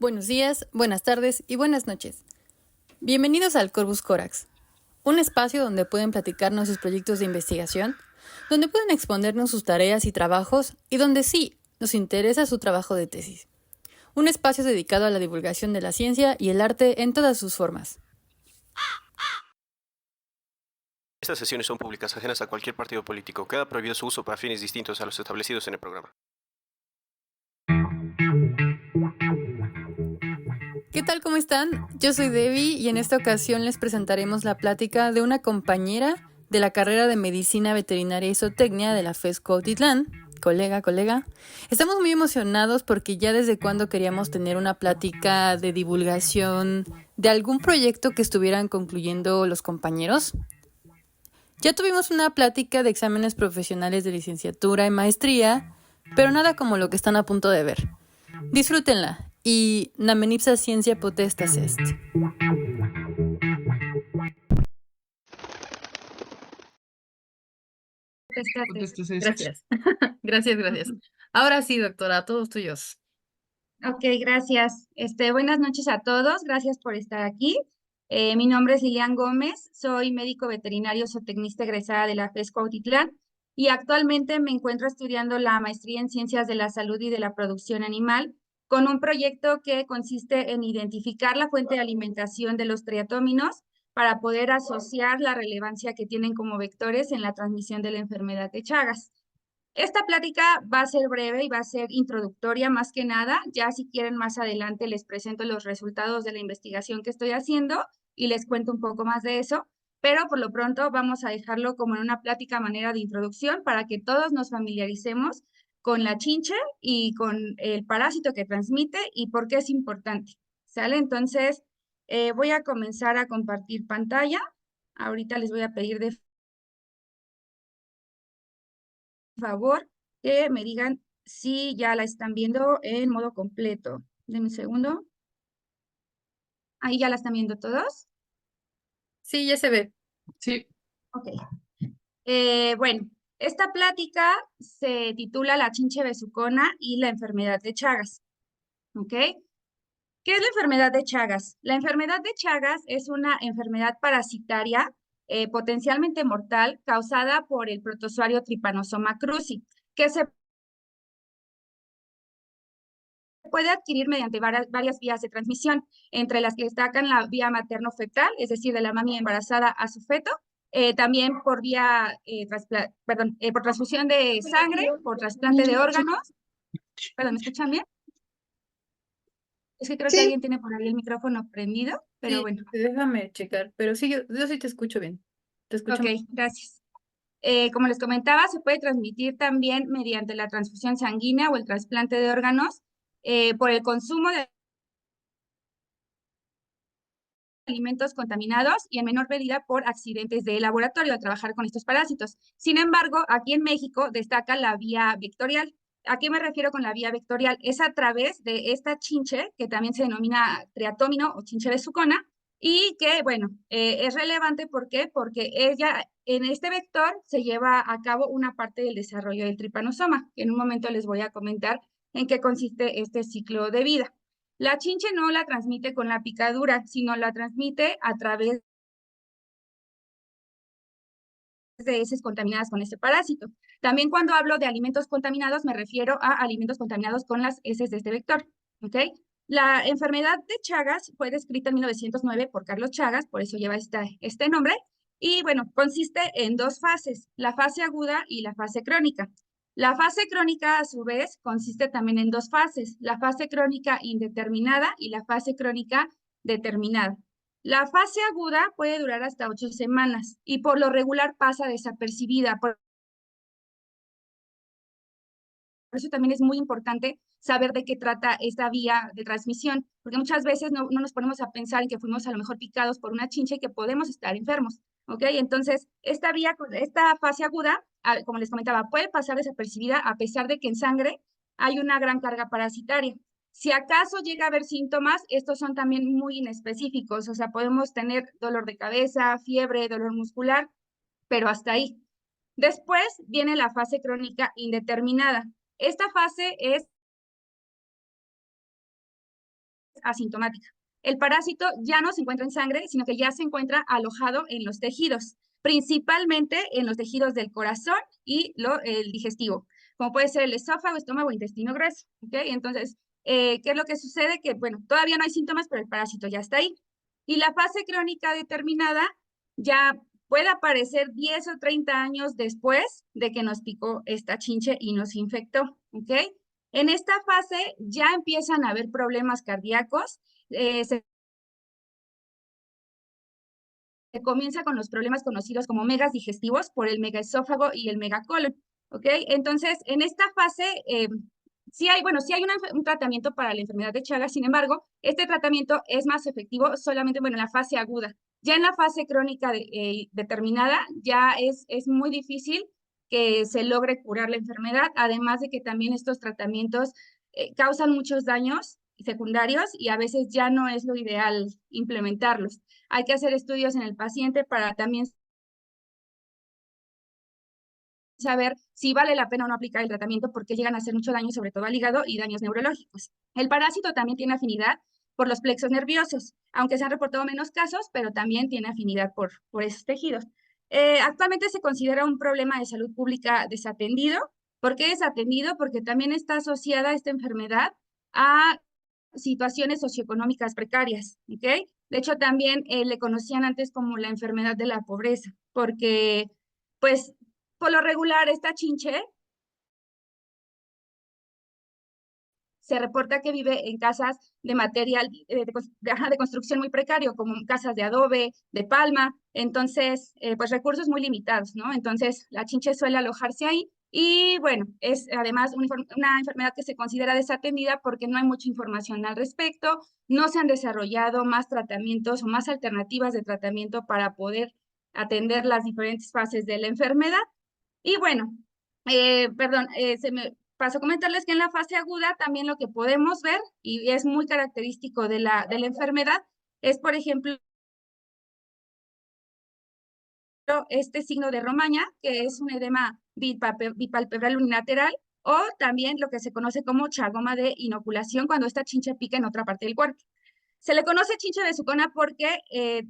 Buenos días, buenas tardes y buenas noches. Bienvenidos al Corvus Corax, un espacio donde pueden platicarnos sus proyectos de investigación, donde pueden exponernos sus tareas y trabajos y donde sí nos interesa su trabajo de tesis. Un espacio dedicado a la divulgación de la ciencia y el arte en todas sus formas. Estas sesiones son públicas, ajenas a cualquier partido político. Queda prohibido su uso para fines distintos a los establecidos en el programa. ¿Qué tal? ¿Cómo están? Yo soy Debbie y en esta ocasión les presentaremos la plática de una compañera de la carrera de Medicina Veterinaria y Zootecnia de la FES Cuautitlán. Colega. Estamos muy emocionados porque ya desde cuando queríamos tener una plática de divulgación de algún proyecto que estuvieran concluyendo los compañeros. Ya tuvimos una plática de exámenes profesionales de licenciatura y maestría, pero nada como lo que están a punto de ver. Disfrútenla y Namenipsa Ciencia Potestas Est. Gracias. Gracias. Ahora sí, doctora, todos tuyos. Ok, gracias. Buenas noches a todos. Gracias por estar aquí. Mi nombre es Lilian Gómez. Soy médico veterinario zootecnista egresada de la FES Cuautitlán y actualmente me encuentro estudiando la maestría en Ciencias de la Salud y de la Producción Animal con un proyecto que consiste en identificar la fuente de alimentación de los triatóminos para poder asociar la relevancia que tienen como vectores en la transmisión de la enfermedad de Chagas. Esta plática va a ser breve y va a ser introductoria más que nada. Ya si quieren más adelante les presento los resultados de la investigación que estoy haciendo y les cuento un poco más de eso, pero por lo pronto vamos a dejarlo como en una plática a manera de introducción para que todos nos familiaricemos con la chinche y con el parásito que transmite y por qué es importante. ¿Sale? Entonces, voy a comenzar a compartir pantalla. Ahorita les voy a pedir de favor que me digan si ya la están viendo en modo completo. Denme un segundo. Ahí ya la están viendo todos. Sí, ya se ve. Sí. Ok. Bueno, esta plática se titula La chinche besucona y la enfermedad de Chagas. ¿Ok? ¿Qué es la enfermedad de Chagas? La enfermedad de Chagas es una enfermedad parasitaria potencialmente mortal causada por el protozoario Trypanosoma cruzi, que se puede adquirir mediante varias vías de transmisión, entre las que destacan la vía materno-fetal, es decir, de la mami embarazada a su feto, también por vía, por transfusión de sangre, por trasplante de órganos. Perdón, ¿me escuchan bien? Es que creo que alguien tiene por ahí el micrófono prendido, pero Sí, bueno. déjame checar, pero sí, yo sí te escucho bien. Te escucho. Ok, gracias. Como les comentaba, se puede transmitir también mediante la transfusión sanguínea o el trasplante de órganos por el consumo de alimentos contaminados y en menor medida por accidentes de laboratorio al trabajar con estos parásitos. Sin embargo, aquí en México destaca la vía vectorial. ¿A qué me refiero con la vía vectorial? Es a través de esta chinche, que también se denomina triatómino o chinche besucona, y que, bueno, es relevante, ¿por qué? Porque ella, en este vector, se lleva a cabo una parte del desarrollo del tripanosoma, que en un momento les voy a comentar en qué consiste este ciclo de vida. La chinche no la transmite con la picadura, sino la transmite a través de heces contaminadas con este parásito. También cuando hablo de alimentos contaminados, me refiero a alimentos contaminados con las heces de este vector. ¿Ok? La enfermedad de Chagas fue descrita en 1909 por Carlos Chagas, por eso lleva este nombre. Y bueno, consiste en dos fases, la fase aguda y la fase crónica. La fase crónica, a su vez, consiste también en dos fases, la fase crónica indeterminada y la fase crónica determinada. La fase aguda puede durar hasta 8 semanas y por lo regular pasa desapercibida. Por eso también es muy importante saber de qué trata esta vía de transmisión, porque muchas veces no nos ponemos a pensar en que fuimos a lo mejor picados por una chinche y que podemos estar enfermos. ¿Ok? Entonces, esta fase aguda, como les comentaba, puede pasar desapercibida a pesar de que en sangre hay una gran carga parasitaria. Si acaso llega a haber síntomas, estos son también muy inespecíficos, o sea, podemos tener dolor de cabeza, fiebre, dolor muscular, pero hasta ahí. Después viene la fase crónica indeterminada. Esta fase es asintomática. El parásito ya no se encuentra en sangre, sino que ya se encuentra alojado en los tejidos, principalmente en los tejidos del corazón y el digestivo, como puede ser el esófago, estómago, intestino grueso. ¿Okay? Entonces, ¿qué es lo que sucede? Que, bueno, todavía no hay síntomas, pero el parásito ya está ahí. Y la fase crónica determinada ya puede aparecer 10 o 30 años después de que nos picó esta chinche y nos infectó. ¿Ok? En esta fase ya empiezan a haber problemas cardíacos, se comienza con los problemas conocidos como megas digestivos por el megaesófago y el megacolon, ¿ok? Entonces, en esta fase, sí hay un tratamiento para la enfermedad de Chagas, sin embargo, este tratamiento es más efectivo solamente, en la fase aguda. Ya en la fase crónica determinada, ya es muy difícil que se logre curar la enfermedad, además de que también estos tratamientos causan muchos daños secundarios y a veces ya no es lo ideal implementarlos. Hay que hacer estudios en el paciente para también saber si vale la pena o no aplicar el tratamiento porque llegan a hacer mucho daño, sobre todo al hígado y daños neurológicos. El parásito también tiene afinidad por los plexos nerviosos, aunque se han reportado menos casos, pero también tiene afinidad por esos tejidos. Actualmente se considera un problema de salud pública desatendido. ¿Por qué desatendido? Porque también está asociada esta enfermedad a situaciones socioeconómicas precarias, ¿ok? De hecho, también le conocían antes como la enfermedad de la pobreza, porque, pues, por lo regular, esta chinche se reporta que vive en casas de material de construcción muy precario, como casas de adobe, de palma, entonces, pues recursos muy limitados, ¿no? Entonces, la chinche suele alojarse ahí y, bueno, es además una enfermedad que se considera desatendida porque no hay mucha información al respecto, no se han desarrollado más tratamientos o más alternativas de tratamiento para poder atender las diferentes fases de la enfermedad. Y bueno, se me pasó a comentarles que en la fase aguda también lo que podemos ver, y es muy característico de la enfermedad, es, por ejemplo, este signo de Romaña, que es un edema bipalpebral unilateral, o también lo que se conoce como chagoma de inoculación, cuando esta chinche pica en otra parte del cuerpo. Se le conoce chinche besucona porque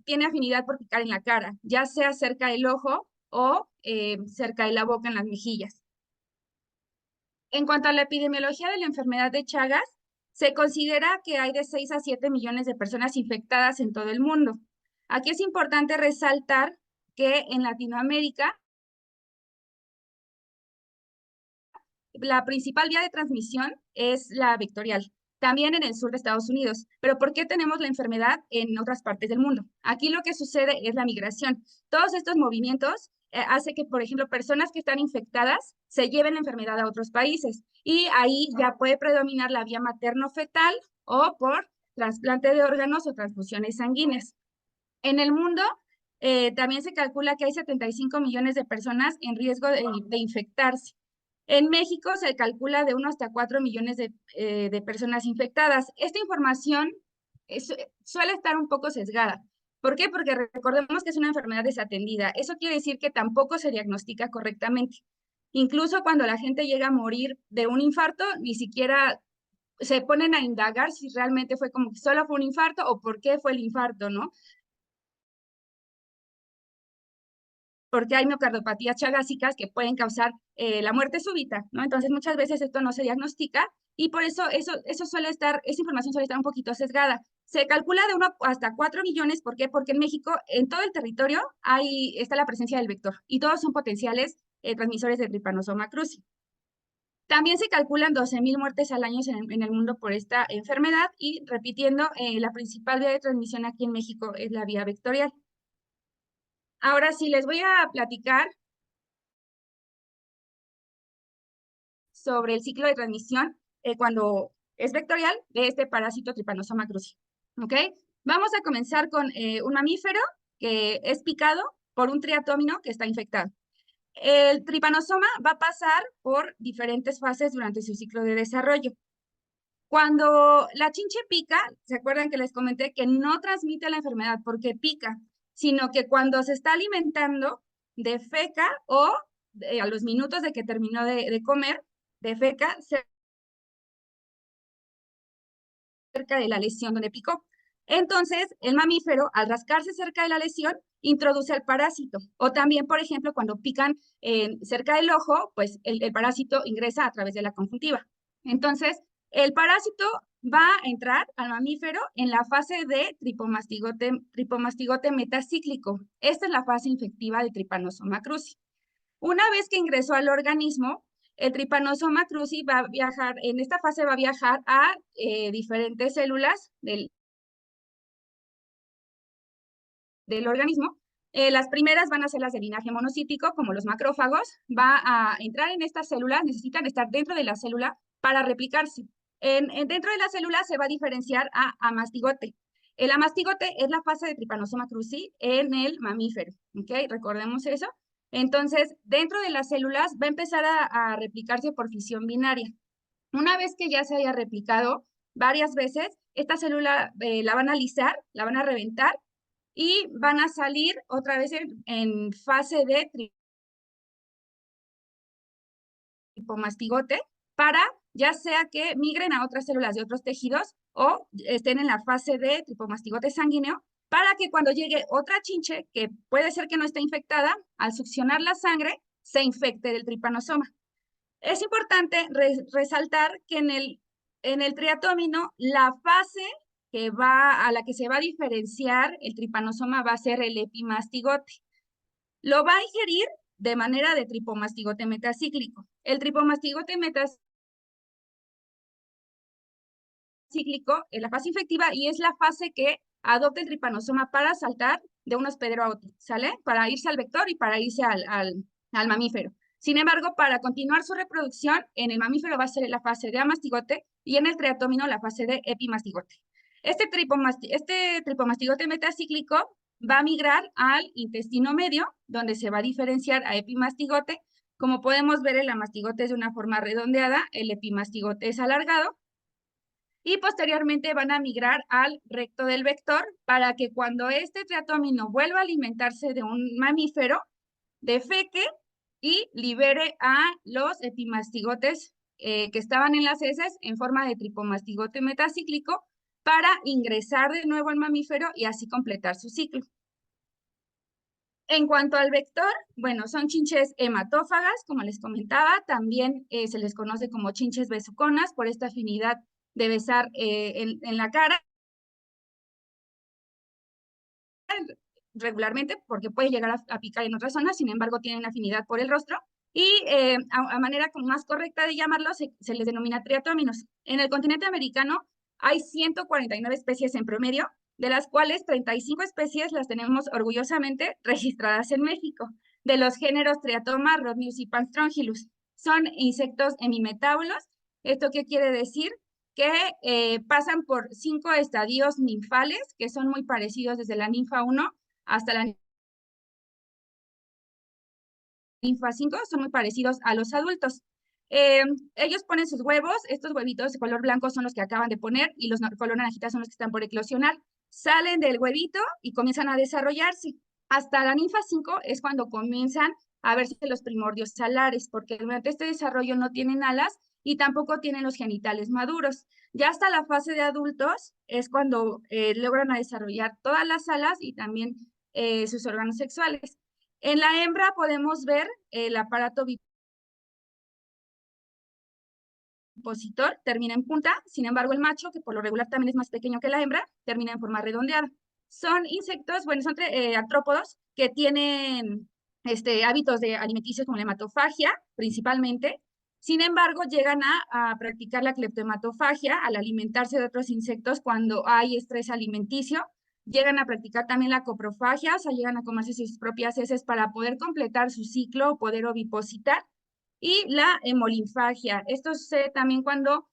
tiene afinidad por picar en la cara, ya sea cerca del ojo o cerca de la boca en las mejillas. En cuanto a la epidemiología de la enfermedad de Chagas, se considera que hay de 6 a 7 millones de personas infectadas en todo el mundo. Aquí es importante resaltar que en Latinoamérica la principal vía de transmisión es la vectorial, también en el sur de Estados Unidos. Pero ¿por qué tenemos la enfermedad en otras partes del mundo? Aquí lo que sucede es la migración. Todos estos movimientos hace que, por ejemplo, personas que están infectadas se lleven la enfermedad a otros países y ahí ya puede predominar la vía materno-fetal o por trasplante de órganos o transfusiones sanguíneas. En el mundo también se calcula que hay 75 millones de personas en riesgo de infectarse. En México se calcula de 1 hasta 4 millones de personas infectadas. Esta información suele estar un poco sesgada. ¿Por qué? Porque recordemos que es una enfermedad desatendida. Eso quiere decir que tampoco se diagnostica correctamente. Incluso cuando la gente llega a morir de un infarto, ni siquiera se ponen a indagar si realmente fue como que solo fue un infarto o por qué fue el infarto, ¿no? Porque hay miocardiopatías chagásicas que pueden causar la muerte súbita, ¿no? Entonces, muchas veces esto no se diagnostica y por eso esa información suele estar un poquito sesgada. Se calcula de 1 hasta 4 millones, ¿por qué? Porque en México, en todo el territorio, está la presencia del vector y todos son potenciales transmisores de Trypanosoma cruzi. También se calculan 12,000 muertes al año en el mundo por esta enfermedad y, repitiendo, la principal vía de transmisión aquí en México es la vía vectorial. Ahora sí, les voy a platicar sobre el ciclo de transmisión cuando es vectorial de este parásito Trypanosoma cruzi. ¿Ok? Vamos a comenzar con un mamífero que es picado por un triatómino que está infectado. El tripanosoma va a pasar por diferentes fases durante su ciclo de desarrollo. Cuando la chinche pica, ¿se acuerdan que les comenté que no transmite la enfermedad porque pica, sino que cuando se está alimentando, defeca o a los minutos de que terminó de comer, defeca cerca cerca de la lesión donde picó. Entonces, el mamífero, al rascarse cerca de la lesión, introduce al parásito. O también, por ejemplo, cuando pican cerca del ojo, pues el parásito ingresa a través de la conjuntiva. Entonces, el parásito va a entrar al mamífero en la fase de tripomastigote metacíclico. Esta es la fase infectiva de Trypanosoma cruzi. Una vez que ingresó al organismo, el Trypanosoma cruzi va a viajar, en esta fase va a viajar a diferentes células del organismo. Las primeras van a ser las de linaje monocítico, como los macrófagos. Va a entrar en estas células, necesitan estar dentro de la célula para replicarse. Dentro de la célula se va a diferenciar a amastigote. El amastigote es la fase de Trypanosoma cruzi en el mamífero, ¿ok? Recordemos eso. Entonces, dentro de las células va a empezar a replicarse por fisión binaria. Una vez que ya se haya replicado varias veces, esta célula la van a alisar, la van a reventar y van a salir otra vez en fase de tripomastigote para ya sea que migren a otras células de otros tejidos o estén en la fase de tripomastigote sanguíneo para que cuando llegue otra chinche, que puede ser que no esté infectada, al succionar la sangre, se infecte del tripanosoma. Es importante resaltar que en el triatómino, la fase a la que se va a diferenciar el tripanosoma va a ser el epimastigote. Lo va a ingerir de manera de tripomastigote metacíclico. El tripomastigote metacíclico es la fase infectiva y es la fase que adopta el tripanosoma para saltar de un hospedero a otro, ¿sale? Para irse al vector y para irse al mamífero. Sin embargo, para continuar su reproducción, en el mamífero va a ser la fase de amastigote y en el triatómino la fase de epimastigote. Este tripomastigote metacíclico va a migrar al intestino medio, donde se va a diferenciar a epimastigote. Como podemos ver, el amastigote es de una forma redondeada, el epimastigote es alargado. Y posteriormente van a migrar al recto del vector para que cuando este triatómino vuelva a alimentarse de un mamífero, defeque y libere a los epimastigotes que estaban en las heces en forma de tripomastigote metacíclico para ingresar de nuevo al mamífero y así completar su ciclo. En cuanto al vector, bueno, son chinches hematófagas, como les comentaba, también se les conoce como chinches besuconas por esta afinidad de besar en la cara regularmente, porque puede llegar a picar en otras zonas, sin embargo tienen afinidad por el rostro, y a manera como más correcta de llamarlo, se les denomina triatóminos. En el continente americano hay 149 especies en promedio, de las cuales 35 especies las tenemos orgullosamente registradas en México, de los géneros Triatoma, Rhodnius y Panstrongyllus. Son insectos hemimetábulos. ¿Esto qué quiere decir? Que pasan por 5 estadios ninfales, que son muy parecidos desde la ninfa 1 hasta la ninfa 5, son muy parecidos a los adultos. Ellos ponen sus huevos, estos huevitos de color blanco son los que acaban de poner y los color naranjita son los que están por eclosionar. Salen del huevito y comienzan a desarrollarse. Hasta la ninfa 5 es cuando comienzan a verse los primordios salares, porque durante este desarrollo no tienen alas y tampoco tienen los genitales maduros. Ya hasta la fase de adultos es cuando logran desarrollar todas las alas y también sus órganos sexuales. En la hembra podemos ver el aparato vipositor, termina en punta, sin embargo el macho, que por lo regular también es más pequeño que la hembra, termina en forma redondeada. Son insectos, bueno, son artrópodos que tienen hábitos alimenticios como la hematofagia, principalmente. Sin embargo, llegan a practicar la cleptomatofagia al alimentarse de otros insectos cuando hay estrés alimenticio. Llegan a practicar también la coprofagia, o sea, llegan a comerse sus propias heces para poder completar su ciclo o poder ovipositar. Y la hemolinfagia. Esto sucede también cuando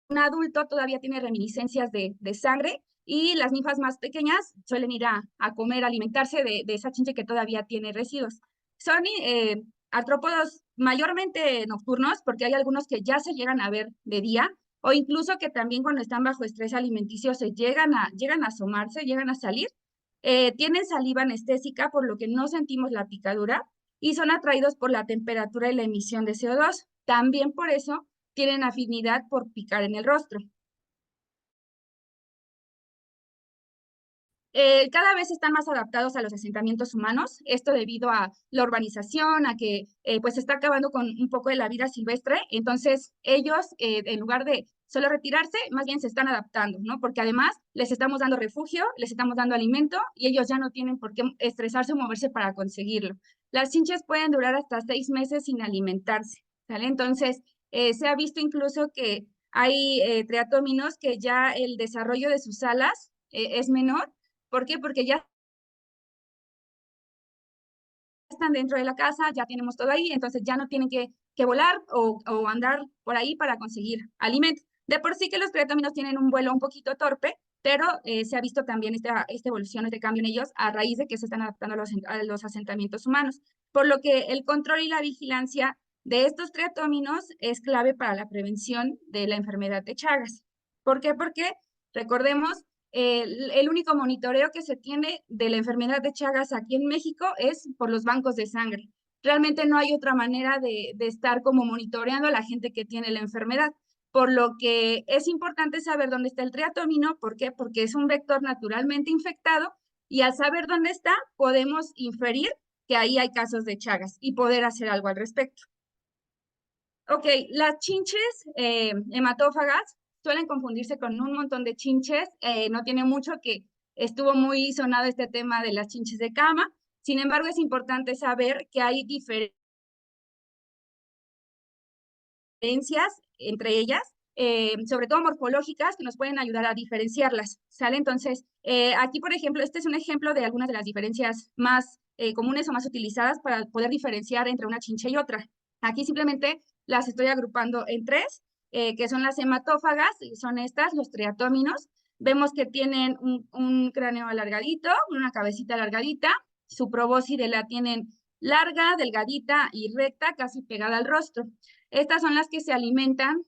un adulto todavía tiene reminiscencias de sangre y las ninfas más pequeñas suelen ir a comer, a alimentarse de esa chinche que todavía tiene residuos. Son artrópodos mayormente nocturnos porque hay algunos que ya se llegan a ver de día o incluso que también cuando están bajo estrés alimenticio se llegan a asomarse, llegan a salir. Tienen saliva anestésica por lo que no sentimos la picadura y son atraídos por la temperatura y la emisión de CO2. También por eso tienen afinidad por picar en el rostro. Cada vez están más adaptados a los asentamientos humanos, esto debido a la urbanización, a que pues se está acabando con un poco de la vida silvestre, entonces ellos en lugar de solo retirarse, más bien se están adaptando, ¿no? Porque además les estamos dando refugio, les estamos dando alimento y ellos ya no tienen por qué estresarse o moverse para conseguirlo. Las chinches pueden durar hasta 6 meses sin alimentarse, ¿sale? Entonces se ha visto incluso que hay triatóminos que ya el desarrollo de sus alas es menor. ¿Por qué? Porque ya están dentro de la casa, ya tenemos todo ahí, entonces ya no tienen que volar o andar por ahí para conseguir alimento. De por sí que los triatóminos tienen un vuelo un poquito torpe, pero se ha visto también esta evolución, este cambio en ellos a raíz de que se están adaptando a los asentamientos humanos. Por lo que el control y la vigilancia de estos triatóminos es clave para la prevención de la enfermedad de Chagas. ¿Por qué? Porque recordemos el único monitoreo que se tiene de la enfermedad de Chagas aquí en México es por los bancos de sangre. Realmente no hay otra manera de estar como monitoreando a la gente que tiene la enfermedad. Por lo que es importante saber dónde está el triatómino. ¿Por qué? Porque es un vector naturalmente infectado y al saber dónde está, podemos inferir que ahí hay casos de Chagas y poder hacer algo al respecto. Ok, las chinches hematófagas suelen confundirse con un montón de chinches. No tiene mucho que estuvo muy sonado este tema de las chinches de cama. Sin embargo, es importante saber que hay diferencias entre ellas, sobre todo morfológicas, que nos pueden ayudar a diferenciarlas, ¿sale? Entonces, aquí, por ejemplo, este es un ejemplo de algunas de las diferencias más comunes o más utilizadas para poder diferenciar entre una chinche y otra. Aquí simplemente las estoy agrupando en tres, que son las hematófagas, y son estas, los triatóminos. Vemos que tienen un cráneo alargadito, una cabecita alargadita, su probóscide la tienen larga, delgadita y recta, casi pegada al rostro. Estas son las que se alimentan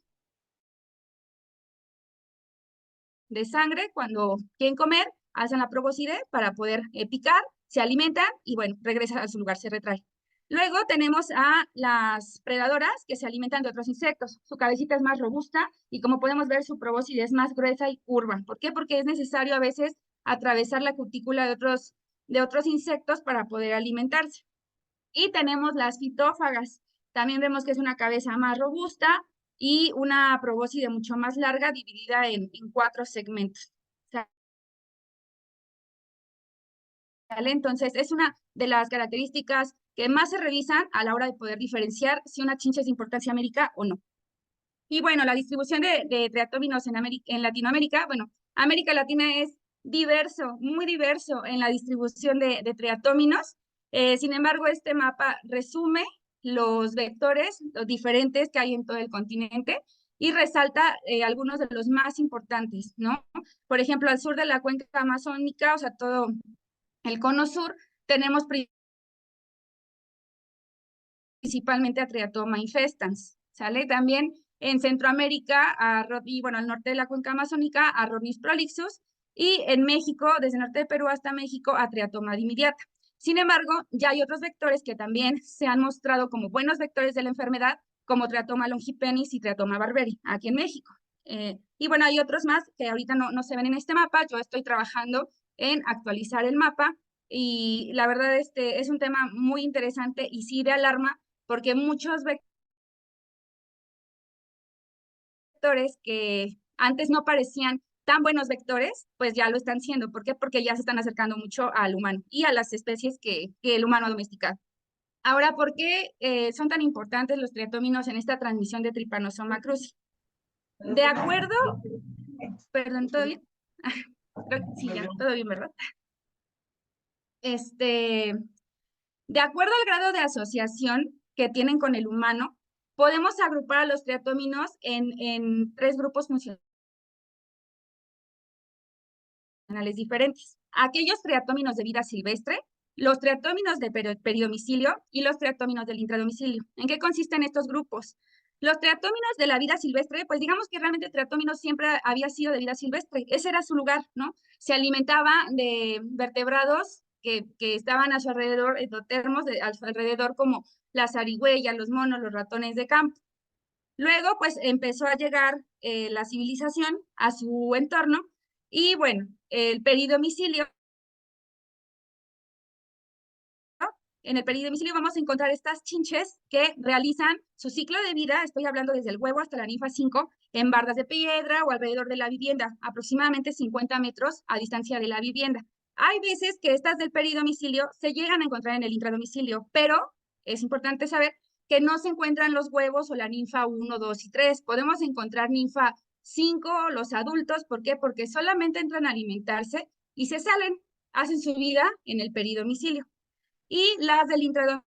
de sangre cuando quieren comer, hacen la probóscide para poder picar, se alimentan y bueno, regresan a su lugar, se retrae. Luego tenemos a las predadoras que se alimentan de otros insectos. Su cabecita es más robusta y como podemos ver su probóscide es más gruesa y curva. ¿Por qué? Porque es necesario a veces atravesar la cutícula de otros insectos para poder alimentarse. Y tenemos las fitófagas. También vemos que es una cabeza más robusta y una probóscide mucho más larga, dividida en 4 segmentos. ¿Sale? Entonces, es una de las características que más se revisan a la hora de poder diferenciar si una chincha es de importancia médica o no. Y bueno, la distribución de triatóminos en Latinoamérica, bueno, América Latina es diverso, muy diverso en la distribución de triatóminos. Sin embargo, este mapa resume los vectores, los diferentes que hay en todo el continente y resalta algunos de los más importantes, ¿no? Por ejemplo, al sur de la cuenca amazónica, o sea, todo el cono sur, tenemos principalmente a Triatoma infestans, ¿sale? También en Centroamérica, y bueno, al norte de la cuenca amazónica, a Rhodnis prolixus, y en México, desde el norte de Perú hasta México, a Triatoma dimidiata. Sin embargo, ya hay otros vectores que también se han mostrado como buenos vectores de la enfermedad, como Triatoma longipenis y Triatoma barberi, aquí en México. Y bueno, hay otros más que ahorita no se ven en este mapa. Yo estoy trabajando en actualizar el mapa y la verdad es un tema muy interesante y sí de alarma, porque muchos vectores que antes no parecían tan buenos vectores, pues ya lo están siendo. ¿Por qué? Porque ya se están acercando mucho al humano y a las especies que el humano ha domesticado. Ahora, ¿por qué son tan importantes los triatóminos en esta transmisión de Trypanosoma cruzi? De acuerdo, perdón, ¿todo bien? Sí, ya, todo bien, ¿verdad? De acuerdo al grado de asociación que tienen con el humano, podemos agrupar a los triatóminos en 3 grupos funcionales diferentes. Aquellos triatóminos de vida silvestre, los triatóminos de peridomicilio y los triatóminos del intradomicilio. ¿En qué consisten estos grupos? Los triatóminos de la vida silvestre, pues digamos que realmente el triatómino siempre había sido de vida silvestre. Ese era su lugar, ¿no? Se alimentaba de vertebrados que estaban a su alrededor, endotermos, a su alrededor como las zarigüeyas, los monos, los ratones de campo. Luego, pues empezó a llegar la civilización a su entorno y bueno, el peridomicilio. En el peridomicilio vamos a encontrar estas chinches que realizan su ciclo de vida, estoy hablando desde el huevo hasta la ninfa 5, en bardas de piedra o alrededor de la vivienda, aproximadamente 50 metros a distancia de la vivienda. Hay veces que estas del peridomicilio se llegan a encontrar en el intradomicilio, pero es importante saber que no se encuentran los huevos o la ninfa 1, 2 y 3. Podemos encontrar ninfa 5, los adultos, ¿por qué? Porque solamente entran a alimentarse y se salen, hacen su vida en el peridomicilio. Y las del intradomicilio,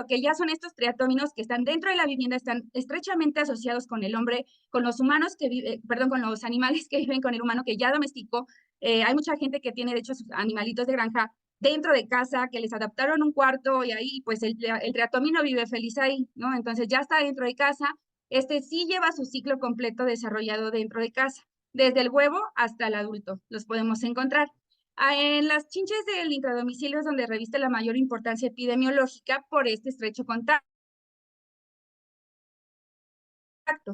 que ya son estos triatóminos que están dentro de la vivienda, están estrechamente asociados con el hombre, con los humanos que viven, perdón, con los animales que viven con el humano que ya domesticó. Hay mucha gente que tiene, de hecho, sus animalitos de granja dentro de casa, que les adaptaron un cuarto y ahí, pues, el triatómino vive feliz ahí, ¿no? Entonces, ya está dentro de casa. Este sí lleva su ciclo completo desarrollado dentro de casa, desde el huevo hasta el adulto, los podemos encontrar. En las chinches del intradomicilio es donde reviste la mayor importancia epidemiológica por este estrecho contacto,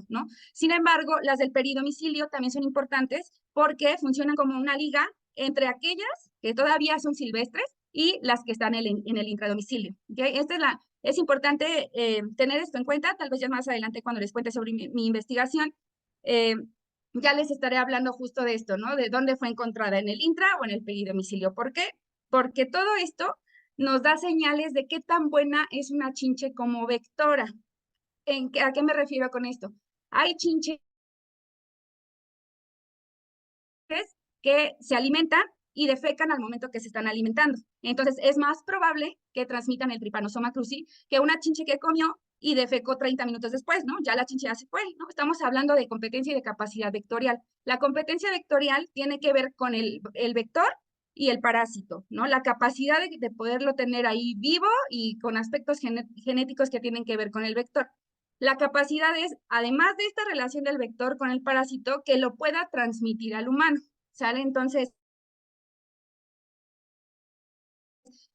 ¿no? Sin embargo, las del peridomicilio también son importantes porque funcionan como una liga entre aquellas que todavía son silvestres y las que están en el intradomicilio. ¿Okay? Es importante tener esto en cuenta, tal vez ya más adelante cuando les cuente sobre mi investigación, eh, ya les estaré hablando justo de esto, ¿no? De dónde fue encontrada, en el intra o en el peridomicilio. ¿Por qué? Porque todo esto nos da señales de qué tan buena es una chinche como vectora. ¿A qué me refiero con esto? Hay chinches que se alimentan y defecan al momento que se están alimentando. Entonces, es más probable que transmitan el Trypanosoma cruzi que una chinche que comió y defecó 30 minutos después, ¿no? Ya la chinche ya se fue, ¿no? Estamos hablando de competencia y de capacidad vectorial. La competencia vectorial tiene que ver con el vector y el parásito, ¿no? La capacidad de poderlo tener ahí vivo y con aspectos genéticos que tienen que ver con el vector. La capacidad es, además de esta relación del vector con el parásito, que lo pueda transmitir al humano, ¿sale? Entonces,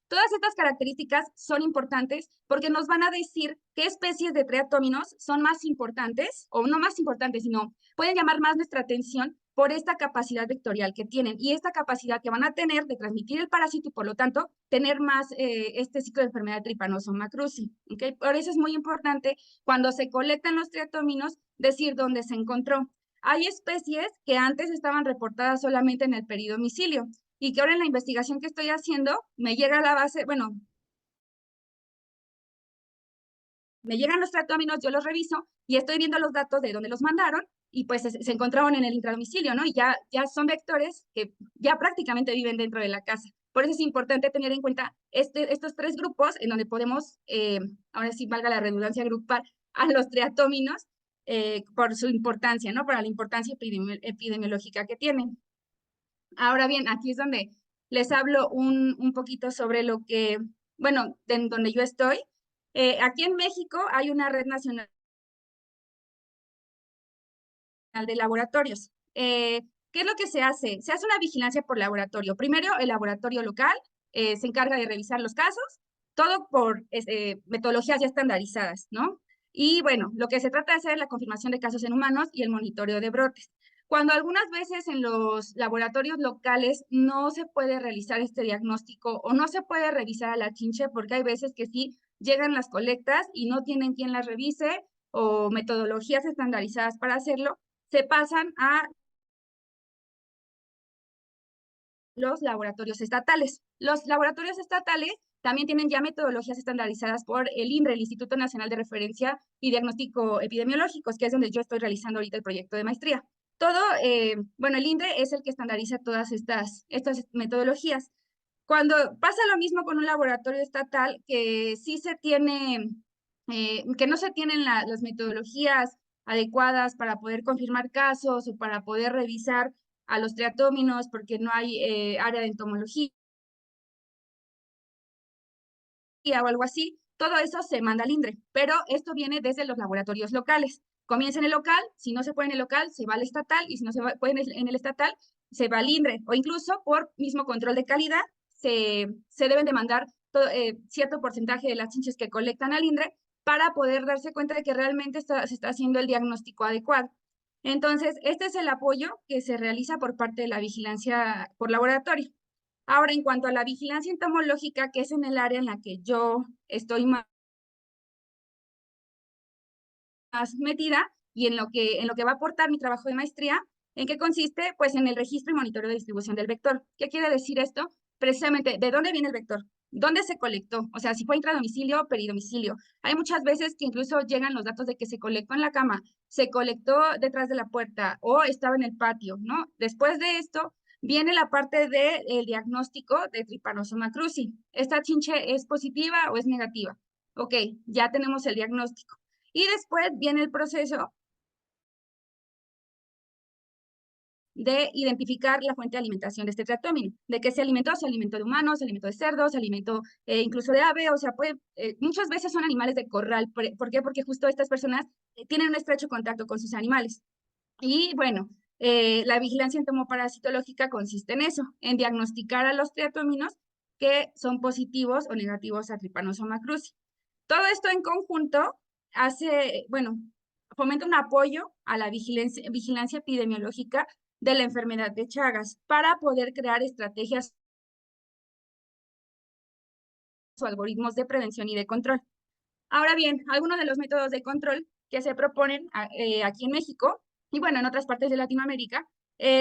todas estas características son importantes porque nos van a decir qué especies de triatóminos son más importantes, o no más importantes, sino pueden llamar más nuestra atención por esta capacidad vectorial que tienen y esta capacidad que van a tener de transmitir el parásito y por lo tanto tener más este ciclo de enfermedad de Trypanosoma cruzi. ¿Okay? Por eso es muy importante cuando se colectan los triatóminos decir dónde se encontró. Hay especies que antes estaban reportadas solamente en el peridomicilio y que ahora en la investigación que estoy haciendo me llega a la base, bueno, me llegan los triatóminos, yo los reviso y estoy viendo los datos de dónde los mandaron y pues se encontraron en el intradomicilio, ¿no? Y ya son vectores que ya prácticamente viven dentro de la casa. Por eso es importante tener en cuenta estos tres grupos en donde podemos, ahora sí valga la redundancia, agrupar a los triatóminos por su importancia, ¿no? Para la importancia epidemiológica que tienen. Ahora bien, aquí es donde les hablo un poquito sobre lo que, bueno, donde yo estoy. Aquí en México hay una red nacional de laboratorios. ¿Qué es lo que se hace? Se hace una vigilancia por laboratorio. Primero, el laboratorio local se encarga de revisar los casos, todo por metodologías ya estandarizadas, ¿no? Y bueno, lo que se trata de hacer es la confirmación de casos en humanos y el monitoreo de brotes. Cuando algunas veces en los laboratorios locales no se puede realizar este diagnóstico o no se puede revisar a la chinche porque hay veces que sí llegan las colectas y no tienen quien las revise o metodologías estandarizadas para hacerlo, se pasan a los laboratorios estatales. Los laboratorios estatales también tienen ya metodologías estandarizadas por el INRE, el Instituto Nacional de Referencia y Diagnóstico Epidemiológicos, que es donde yo estoy realizando ahorita el proyecto de maestría. Todo, bueno, el INRE es el que estandariza todas estas metodologías. Cuando pasa lo mismo con un laboratorio estatal, que sí se tiene, que no se tienen las metodologías adecuadas para poder confirmar casos o para poder revisar a los triatóminos porque no hay área de entomología o algo así, todo eso se manda al INDRE, pero esto viene desde los laboratorios locales. Comienza en el local, si no se puede en el local, se va al estatal, y si no se puede en el estatal, se va al INDRE, o incluso por mismo control de calidad, se deben de mandar cierto porcentaje de las chinches que colectan al INDRE para poder darse cuenta de que realmente se está haciendo el diagnóstico adecuado. Entonces, este es el apoyo que se realiza por parte de la vigilancia por laboratorio. Ahora, en cuanto a la vigilancia entomológica, que es en el área en la que yo estoy más metida y en lo que va a aportar mi trabajo de maestría, ¿en qué consiste? Pues en el registro y monitoreo de distribución del vector. ¿Qué quiere decir esto? Precisamente, ¿de dónde viene el vector? ¿Dónde se colectó? O sea, si fue intradomicilio o peridomicilio. Hay muchas veces que incluso llegan los datos de que se colectó en la cama, se colectó detrás de la puerta o estaba en el patio, ¿no? Después de esto, viene la parte del diagnóstico de Trypanosoma cruzi. ¿Esta chinche es positiva o es negativa? Ok, ya tenemos el diagnóstico. Y después viene el proceso de identificar la fuente de alimentación de este triatómino, de qué se alimentó de humanos, se alimentó de cerdos, se alimentó incluso de ave, o sea, muchas veces son animales de corral. ¿Por qué? Porque justo estas personas tienen un estrecho contacto con sus animales. Y bueno, la vigilancia entomoparasitológica consiste en eso, en diagnosticar a los triatóminos que son positivos o negativos a Trypanosoma cruzi. Todo esto en conjunto fomenta un apoyo a la vigilancia epidemiológica de la enfermedad de Chagas para poder crear estrategias o algoritmos de prevención y de control. Ahora bien, algunos de los métodos de control que se proponen aquí en México y bueno, en otras partes de Latinoamérica,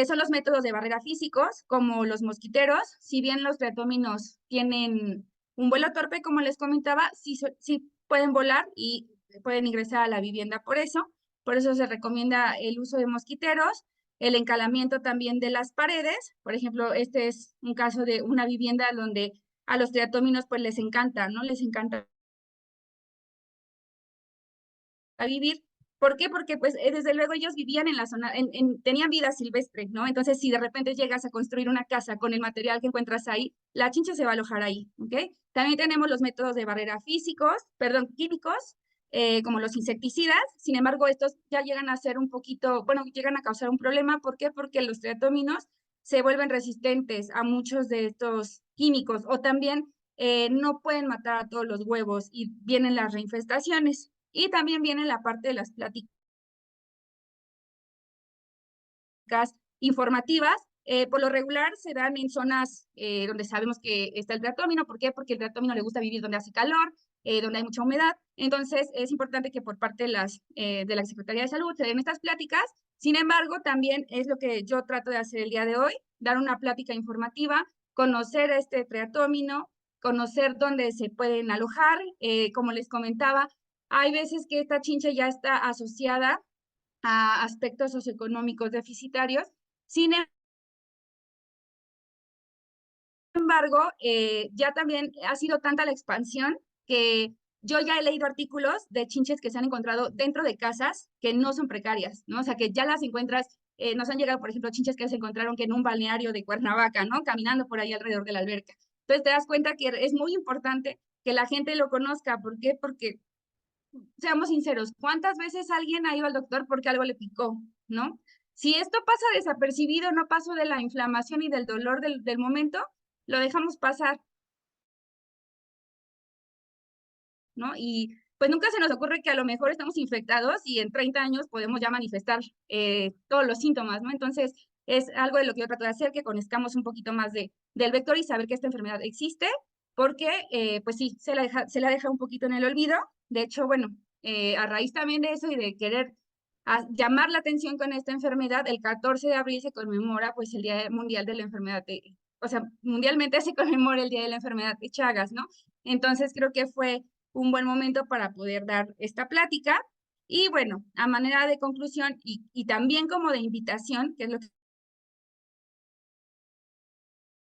son los métodos de barrera físicos, como los mosquiteros. Si bien los triatóminos tienen un vuelo torpe, como les comentaba, sí pueden volar y pueden ingresar a la vivienda por eso se recomienda el uso de mosquiteros, el encalamiento también de las paredes. Por ejemplo, este es un caso de una vivienda donde a los triatóminos pues les encanta, ¿no? Les encanta a vivir. ¿Por qué? Porque pues desde luego ellos vivían en la zona, tenían vida silvestre, ¿no? Entonces si de repente llegas a construir una casa con el material que encuentras ahí, la chincha se va a alojar ahí, ¿ok? También tenemos los métodos de barrera químicos, como los insecticidas. Sin embargo, estos ya llegan a ser un poquito, bueno, llegan a causar un problema. ¿Por qué? Porque los triatóminos se vuelven resistentes a muchos de estos químicos o también no pueden matar a todos los huevos y vienen las reinfestaciones. Y también viene la parte de las pláticas informativas. Por lo regular se dan en zonas donde sabemos que está el triatómino. ¿Por qué? Porque el triatómino le gusta vivir donde hace calor, donde hay mucha humedad. Entonces es importante que por parte de la Secretaría de Salud se den estas pláticas. Sin embargo, también es lo que yo trato de hacer el día de hoy, dar una plática informativa, conocer este triatómino, conocer dónde se pueden alojar. Como les comentaba, hay veces que esta chincha ya está asociada a aspectos socioeconómicos deficitarios. Sin embargo, ya también ha sido tanta la expansión que yo ya he leído artículos de chinches que se han encontrado dentro de casas que no son precarias, ¿no? O sea, que ya las encuentras, nos han llegado, por ejemplo, chinches que se encontraron que en un balneario de Cuernavaca, ¿no? Caminando por ahí alrededor de la alberca. Entonces te das cuenta que es muy importante que la gente lo conozca. ¿Por qué? Porque seamos sinceros, ¿cuántas veces alguien ha ido al doctor porque algo le picó, ¿no? Si esto pasa desapercibido, no paso de la inflamación y del dolor del momento, lo dejamos pasar, ¿no? Y pues nunca se nos ocurre que a lo mejor estamos infectados y en 30 años podemos ya manifestar todos los síntomas, ¿no? Entonces, es algo de lo que yo trato de hacer, que conozcamos un poquito más del vector y saber que esta enfermedad existe, porque, pues sí, se la deja un poquito en el olvido. De hecho, bueno, a raíz también de eso y de querer llamar la atención con esta enfermedad, el 14 de abril se conmemora, pues, el Día Mundial de la Enfermedad o sea, mundialmente se conmemora el Día de la Enfermedad de Chagas, ¿no? Entonces, creo que fue un buen momento para poder dar esta plática. Y bueno, a manera de conclusión y también como de invitación, que es lo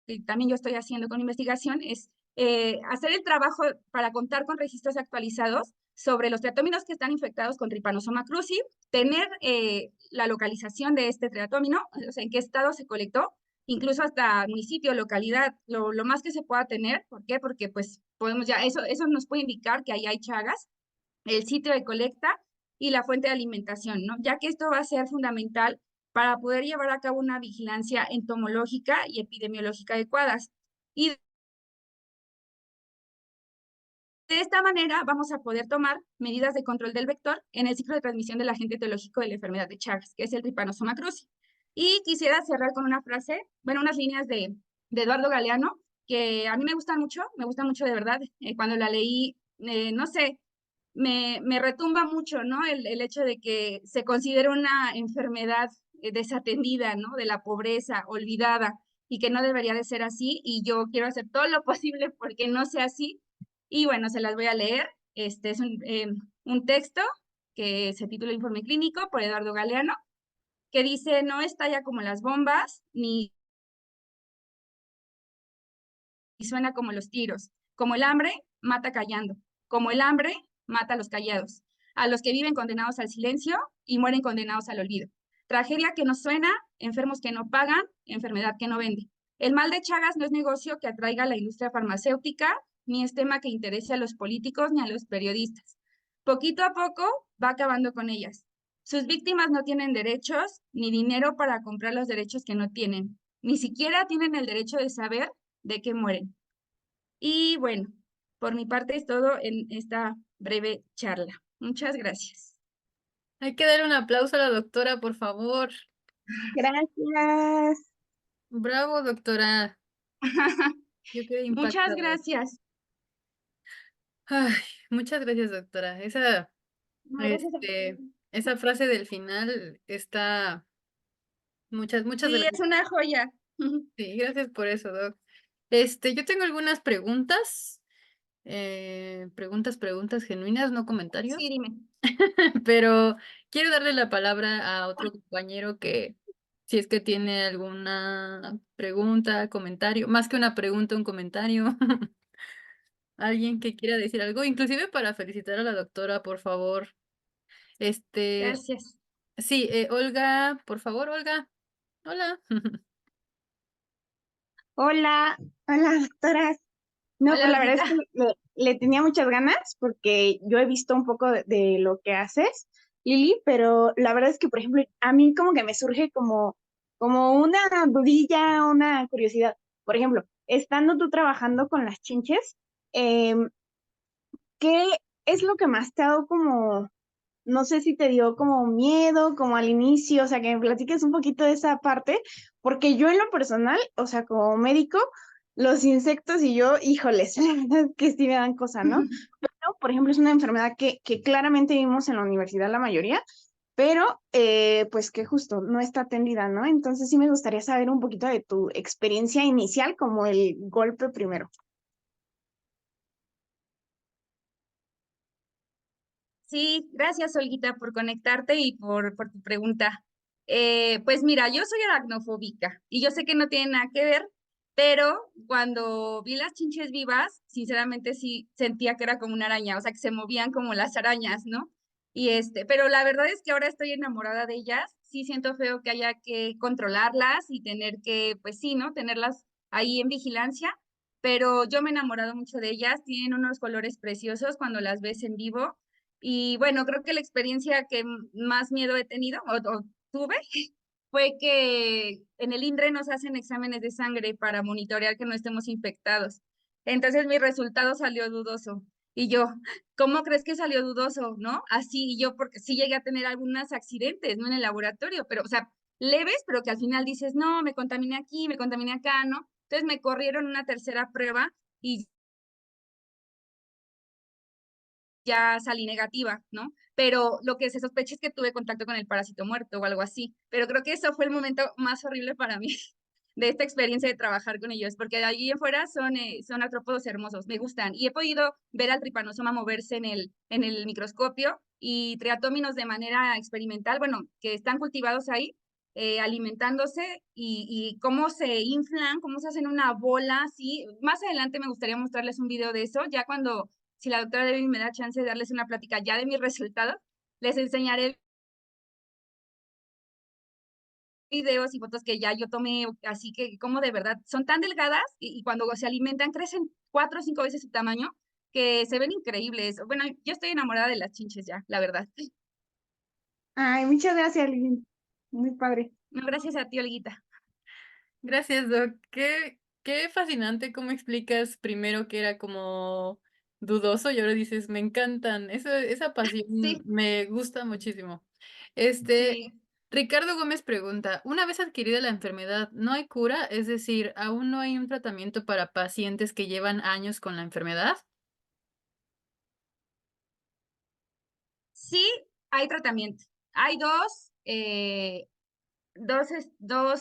que también yo estoy haciendo con investigación, es hacer el trabajo para contar con registros actualizados sobre los triatóminos que están infectados con Trypanosoma cruzi, tener la localización de este triatómino, o sea, en qué estado se colectó, incluso hasta municipio, localidad, lo más que se pueda tener. ¿Por qué? Porque pues podemos ya, eso nos puede indicar que ahí hay Chagas, el sitio de colecta y la fuente de alimentación, ¿no? Ya que esto va a ser fundamental para poder llevar a cabo una vigilancia entomológica y epidemiológica adecuadas. Y De esta manera vamos a poder tomar medidas de control del vector en el ciclo de transmisión del agente etiológico de la enfermedad de Chagas, que es el Trypanosoma cruzi. Y quisiera cerrar con una frase, bueno, unas líneas de Eduardo Galeano, que a mí me gusta mucho de verdad. Cuando la leí, no sé, me retumba mucho, ¿no? El hecho de que se considera una enfermedad desatendida, ¿no? De la pobreza, olvidada, y que no debería de ser así, y yo quiero hacer todo lo posible porque no sea así. Y bueno, se las voy a leer. Este es un texto que se titula Informe Clínico por Eduardo Galeano, que dice, no estalla como las bombas, ni suena como los tiros. Como el hambre, mata callando. Como el hambre, mata a los callados. A los que viven condenados al silencio y mueren condenados al olvido. Tragedia que no suena, enfermos que no pagan, enfermedad que no vende. El mal de Chagas no es negocio que atraiga a la industria farmacéutica, ni es tema que interese a los políticos ni a los periodistas. Poquito a poco va acabando con ellas. Sus víctimas no tienen derechos ni dinero para comprar los derechos que no tienen. Ni siquiera tienen el derecho de saber de qué mueren. Y bueno, por mi parte es todo en esta breve charla. Muchas gracias. Hay que dar un aplauso a la doctora, por favor. Gracias. Bravo, doctora. Yo quedé Muchas impactada. gracias. Ay, muchas gracias, doctora. No, gracias a Este, ti. esa frase del final está. Muchas Sí, es gracias. una joya. Sí, gracias por eso, doc. Yo tengo algunas preguntas. Preguntas genuinas, no Sí, comentarios. dime. Pero quiero darle la palabra a otro compañero que, si es que tiene alguna pregunta, comentario, más que una pregunta, un comentario. Alguien que quiera decir algo, inclusive para felicitar a la doctora, por favor. Este, Gracias. sí, Olga, por favor, Olga. Hola. Hola, hola, doctoras. No, Hola, pues la verdad Olguita. es que le tenía muchas ganas porque yo he visto un poco de lo que haces, Lili, pero la verdad es que, por ejemplo, a mí como que me surge como una dudilla, una curiosidad. Por ejemplo, estando tú trabajando con las chinches, em, ¿qué es lo que más te ha dado como, no sé si te dio como miedo, como al inicio, o sea, que me platiques un poquito de esa parte, porque yo en lo personal, o sea, como médico, los insectos y yo, híjoles, la verdad es que sí me dan cosa, ¿no? Pero, por ejemplo, es una enfermedad que claramente vimos en la universidad la mayoría, pero pues que justo no está atendida, ¿no? Entonces sí me gustaría saber un poquito de tu experiencia inicial, como el golpe primero. Sí, gracias, Olguita, por conectarte y por tu pregunta. Pues mira, yo soy aracnofóbica y yo sé que no tiene nada que ver, pero cuando vi las chinches vivas, sinceramente sí sentía que era como una araña, o sea, que se movían como las arañas, ¿no? Y pero la verdad es que ahora estoy enamorada de ellas. Sí siento feo que haya que controlarlas y tener que, pues sí, ¿no? Tenerlas ahí en vigilancia, pero yo me he enamorado mucho de ellas. Tienen unos colores preciosos cuando las ves en vivo y bueno, creo que la experiencia que más miedo he tenido o tuve fue que en el INDRE nos hacen exámenes de sangre para monitorear que no estemos infectados. Entonces mi resultado salió dudoso. Y yo, ¿cómo crees que salió dudoso? ¿No? Así, y yo, porque sí llegué a tener algunos accidentes, ¿no? En el laboratorio, pero, o sea, leves, pero que al final dices, no, me contaminé aquí, me contaminé acá, ¿no? Entonces me corrieron una tercera prueba y ya salí negativa, ¿no? Pero lo que se sospecha es que tuve contacto con el parásito muerto o algo así. Pero creo que eso fue el momento más horrible para mí de esta experiencia de trabajar con ellos, porque de allí en fuera son artrópodos hermosos, me gustan. Y he podido ver al tripanosoma moverse en el microscopio y triatóminos de manera experimental, bueno, que están cultivados ahí, alimentándose y cómo se inflan, cómo se hacen una bola, así. Más adelante me gustaría mostrarles un video de eso, ya cuando si la doctora Debbie me da chance de darles una plática ya de mis resultados, les enseñaré videos y fotos que ya yo tomé, así que como de verdad son tan delgadas y cuando se alimentan crecen 4 o 5 veces su tamaño, que se ven increíbles. Bueno, yo estoy enamorada de las chinches ya, la verdad. Ay, muchas gracias, Lili. Muy padre. No, gracias a ti, Olguita. Gracias, doc. Qué fascinante cómo explicas primero que era como dudoso y ahora dices, me encantan. Esa pasión Sí, me gusta muchísimo. Este, sí. Ricardo Gómez pregunta, una vez adquirida la enfermedad, ¿no hay cura? Es decir, ¿aún no hay un tratamiento para pacientes que llevan años con la enfermedad? Sí, hay tratamiento. Hay dos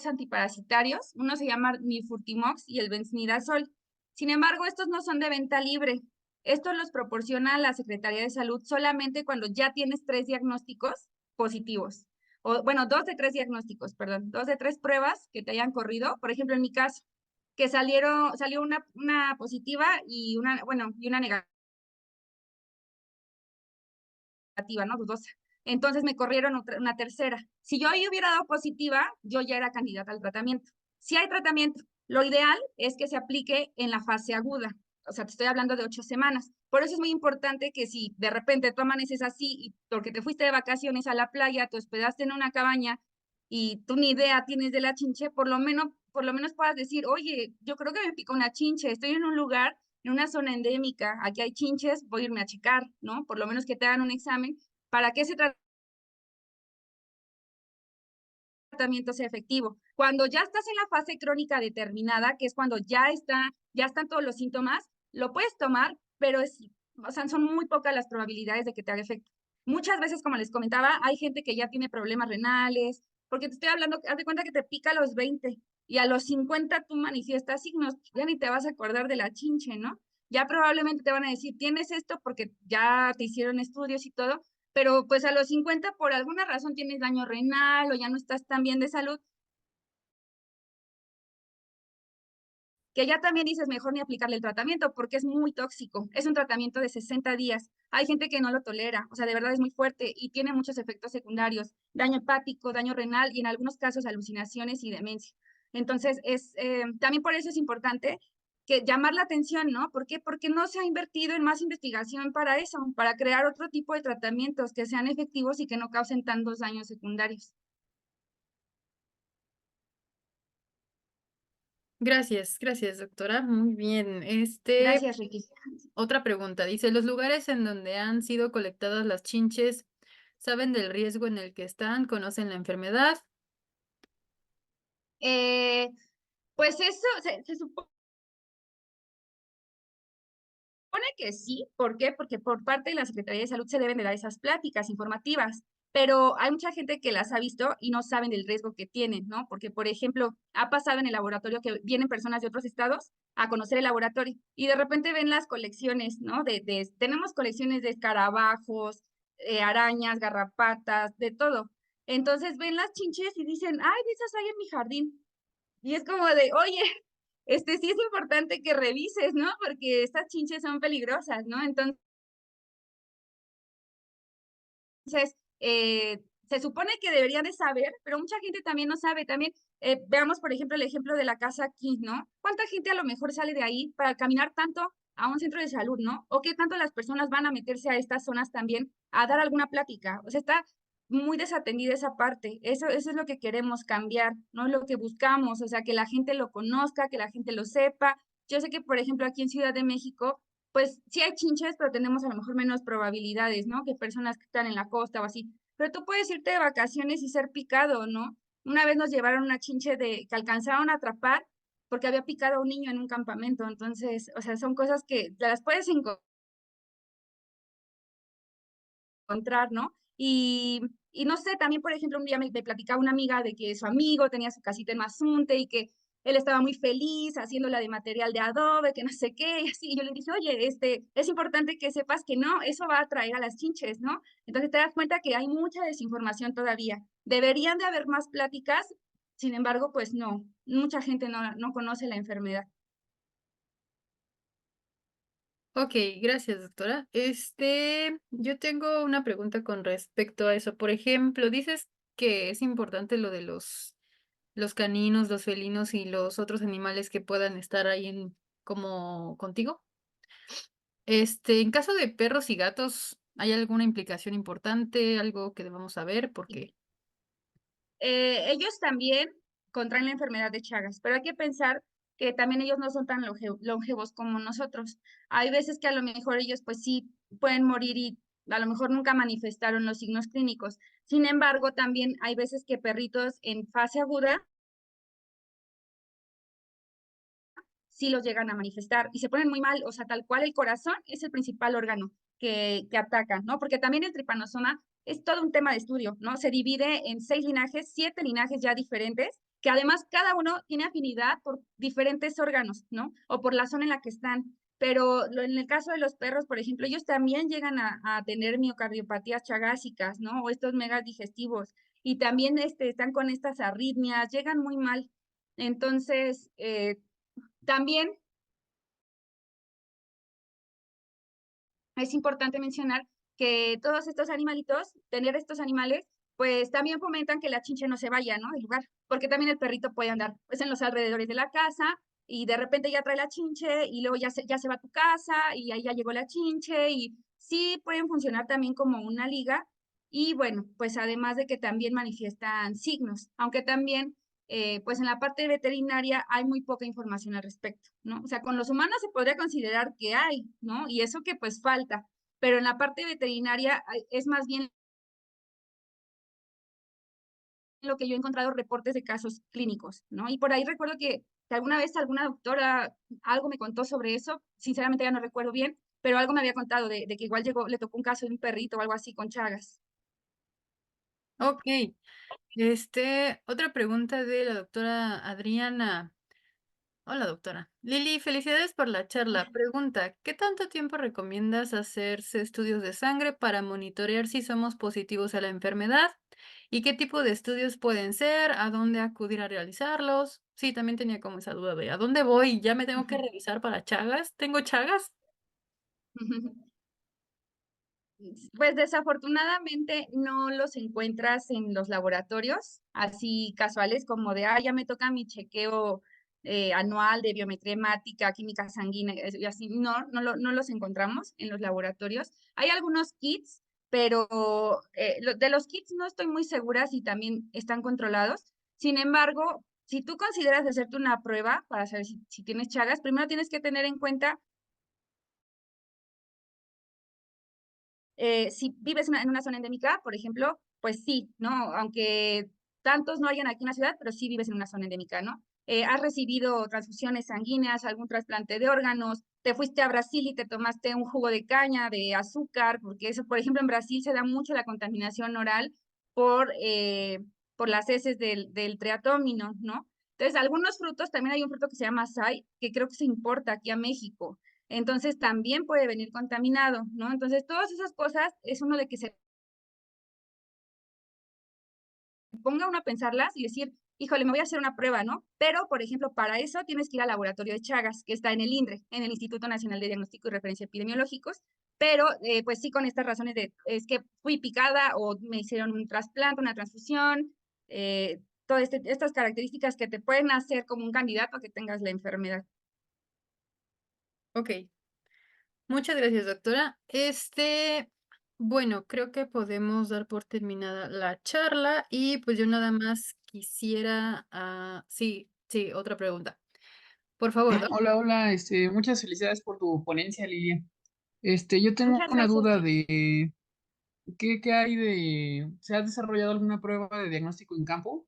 antiparasitarios. Uno se llama Nifurtimox y el Benznidazol. Sin embargo, estos no son de venta libre. Estos los proporciona la Secretaría de Salud solamente cuando ya tienes 3 diagnósticos positivos. O, bueno, 2 de 3 diagnósticos, perdón. 2 de 3 pruebas que te hayan corrido. Por ejemplo, en mi caso, que salió una positiva y una negativa, ¿no? Dudosa. Entonces me corrieron una tercera. Si yo ahí hubiera dado positiva, yo ya era candidata al tratamiento. Si hay tratamiento, lo ideal es que se aplique en la fase aguda. O sea, te estoy hablando de 8 semanas. Por eso es muy importante que si de repente tú amaneces así y porque te fuiste de vacaciones a la playa, te hospedaste en una cabaña y tú ni idea tienes de la chinche, por lo menos puedas decir, oye, yo creo que me picó una chinche, estoy en un lugar, en una zona endémica, aquí hay chinches, voy a irme a checar, ¿no? Por lo menos que te hagan un examen para que ese tratamiento sea efectivo. Cuando ya estás en la fase crónica determinada, que es cuando ya están todos los síntomas, lo puedes tomar, pero o sea, son muy pocas las probabilidades de que te haga efecto. Muchas veces, como les comentaba, hay gente que ya tiene problemas renales, porque te estoy hablando, haz de cuenta que te pica a los 20 y a los 50 tú manifiestas signos, ya ni te vas a acordar de la chinche, ¿no? Ya probablemente te van a decir, tienes esto porque ya te hicieron estudios y todo, pero pues a los 50 por alguna razón tienes daño renal o ya no estás tan bien de salud, que ya también dices mejor ni aplicarle el tratamiento porque es muy tóxico. Es un tratamiento de 60 días. Hay gente que no lo tolera, o sea, de verdad es muy fuerte y tiene muchos efectos secundarios, daño hepático, daño renal y en algunos casos alucinaciones y demencia. Entonces, también por eso es importante que llamar la atención, ¿no? ¿Por qué? Porque no se ha invertido en más investigación para eso, para crear otro tipo de tratamientos que sean efectivos y que no causen tantos daños secundarios. Gracias, gracias, doctora. Muy bien. Gracias, Ricky. Otra pregunta. Dice, ¿los lugares en donde han sido colectadas las chinches saben del riesgo en el que están? ¿Conocen la enfermedad? Eh, pues eso se supone que sí. ¿Por qué? Porque por parte de la Secretaría de Salud se deben de dar esas pláticas informativas, pero hay mucha gente que las ha visto y no saben del riesgo que tienen, ¿no? Porque, por ejemplo, ha pasado en el laboratorio que vienen personas de otros estados a conocer el laboratorio y de repente ven las colecciones, ¿no? Tenemos colecciones de escarabajos, arañas, garrapatas, de todo. Entonces ven las chinches y dicen, ay, de esas hay en mi jardín. Y es como de, oye, sí es importante que revises, ¿no? Porque estas chinches son peligrosas, ¿no? Entonces, se supone que deberían de saber, pero mucha gente también no sabe. También, veamos, por ejemplo, el ejemplo de la casa aquí, ¿no? ¿Cuánta gente a lo mejor sale de ahí para caminar tanto a un centro de salud, ¿no? ¿O qué tanto las personas van a meterse a estas zonas también a dar alguna plática? O sea, está muy desatendida esa parte. Eso es lo que queremos cambiar, ¿no? Es lo que buscamos, o sea, que la gente lo conozca, que la gente lo sepa. Yo sé que, por ejemplo, aquí en Ciudad de México, pues sí hay chinches, pero tenemos a lo mejor menos probabilidades, ¿no? Que personas que están en la costa o así. Pero tú puedes irte de vacaciones y ser picado, ¿no? Una vez nos llevaron una chinche que alcanzaron a atrapar porque había picado a un niño en un campamento. Entonces, o sea, son cosas que te las puedes encontrar, ¿no? Y no sé, también, por ejemplo, un día me platicaba una amiga de que su amigo tenía su casita en Mazunte y que él estaba muy feliz haciéndola de material de adobe, que no sé qué, y así. Y yo le dije, oye, es importante que sepas que no, eso va a atraer a las chinches, ¿no? Entonces te das cuenta que hay mucha desinformación todavía. Deberían de haber más pláticas, sin embargo, pues no, mucha gente no conoce la enfermedad. Ok, gracias, doctora. Yo tengo una pregunta con respecto a eso. Por ejemplo, dices que es importante lo de los caninos, los felinos y los otros animales que puedan estar ahí como contigo. En caso de perros y gatos, ¿hay alguna implicación importante, algo que debamos saber? Porque, Ellos también contraen la enfermedad de Chagas, pero hay que pensar que también ellos no son tan longevos como nosotros. Hay veces que a lo mejor ellos pues sí pueden morir y a lo mejor nunca manifestaron los signos clínicos. Sin embargo, también hay veces que perritos en fase aguda sí los llegan a manifestar y se ponen muy mal, o sea, tal cual el corazón es el principal órgano que atacan, ¿no? Porque también el tripanosoma es todo un tema de estudio, ¿no? Se divide en 6 linajes, 7 linajes ya diferentes, que además cada uno tiene afinidad por diferentes órganos, ¿no? O por la zona en la que están. Pero en el caso de los perros, por ejemplo, ellos también llegan a tener miocardiopatías chagásicas, ¿no? O estos megas digestivos. Y también están con estas arritmias, llegan muy mal. Entonces, también es importante mencionar que todos estos animalitos, tener estos animales, pues también fomentan que la chinche no se vaya, ¿no? Del lugar, porque también el perrito puede andar pues en los alrededores de la casa y de repente ya trae la chinche y luego ya se va a tu casa y ahí ya llegó la chinche y sí pueden funcionar también como una liga y bueno, pues además de que también manifiestan signos, aunque también pues en la parte veterinaria hay muy poca información al respecto, ¿no? O sea, con los humanos se podría considerar que hay, ¿no? Y eso que pues falta, pero en la parte veterinaria es más bien lo que yo he encontrado reportes de casos clínicos, ¿no? Y por ahí recuerdo que alguna vez alguna doctora algo me contó sobre eso, sinceramente ya no recuerdo bien, pero algo me había contado de que igual llegó, le tocó un caso de un perrito o algo así con Chagas. Ok. Otra pregunta de la doctora Adriana. Hola, doctora. Lili, felicidades por la charla. Pregunta, ¿qué tanto tiempo recomiendas hacerse estudios de sangre para monitorear si somos positivos a la enfermedad? ¿Y qué tipo de estudios pueden ser? ¿A dónde acudir a realizarlos? Sí, también tenía como esa duda de ¿a dónde voy? ¿Ya me tengo que revisar para Chagas? ¿Tengo Chagas? Pues desafortunadamente no los encuentras en los laboratorios, así casuales como de, ah, ya me toca mi chequeo anual de biometría hemática, química sanguínea, y así, no los encontramos en los laboratorios. Hay algunos kits, pero de los kits no estoy muy segura si también están controlados. Sin embargo, si tú consideras hacerte una prueba para saber si tienes Chagas, primero tienes que tener en cuenta si vives en una zona endémica, por ejemplo, pues sí, ¿no? Aunque tantos no hayan aquí en la ciudad, pero sí vives en una zona endémica, ¿no? ¿Has recibido transfusiones sanguíneas, algún trasplante de órganos? ¿Te fuiste a Brasil y te tomaste un jugo de caña, de azúcar? Porque eso, por ejemplo, en Brasil se da mucho la contaminación oral por, eh, por las heces del triatómino, ¿no? Entonces, algunos frutos, también hay un fruto que se llama açaí, que creo que se importa aquí a México. Entonces también puede venir contaminado, ¿no? Entonces todas esas cosas es uno de que se ponga uno a pensarlas y decir, híjole, me voy a hacer una prueba, ¿no? Pero, por ejemplo, para eso tienes que ir al laboratorio de Chagas, que está en el INDRE, en el Instituto Nacional de Diagnóstico y Referencia Epidemiológicos, pero pues sí con estas razones de, es que fui picada o me hicieron un trasplante, una transfusión, todas estas características que te pueden hacer como un candidato a que tengas la enfermedad. Ok. Muchas gracias, doctora. Bueno, creo que podemos dar por terminada la charla y pues yo nada más quisiera, sí, sí, otra pregunta. Por favor, Hola, hola, muchas felicidades por tu ponencia, Lilia. Yo tengo Muchas una gracias. duda de qué hay ¿se ha desarrollado alguna prueba de diagnóstico en campo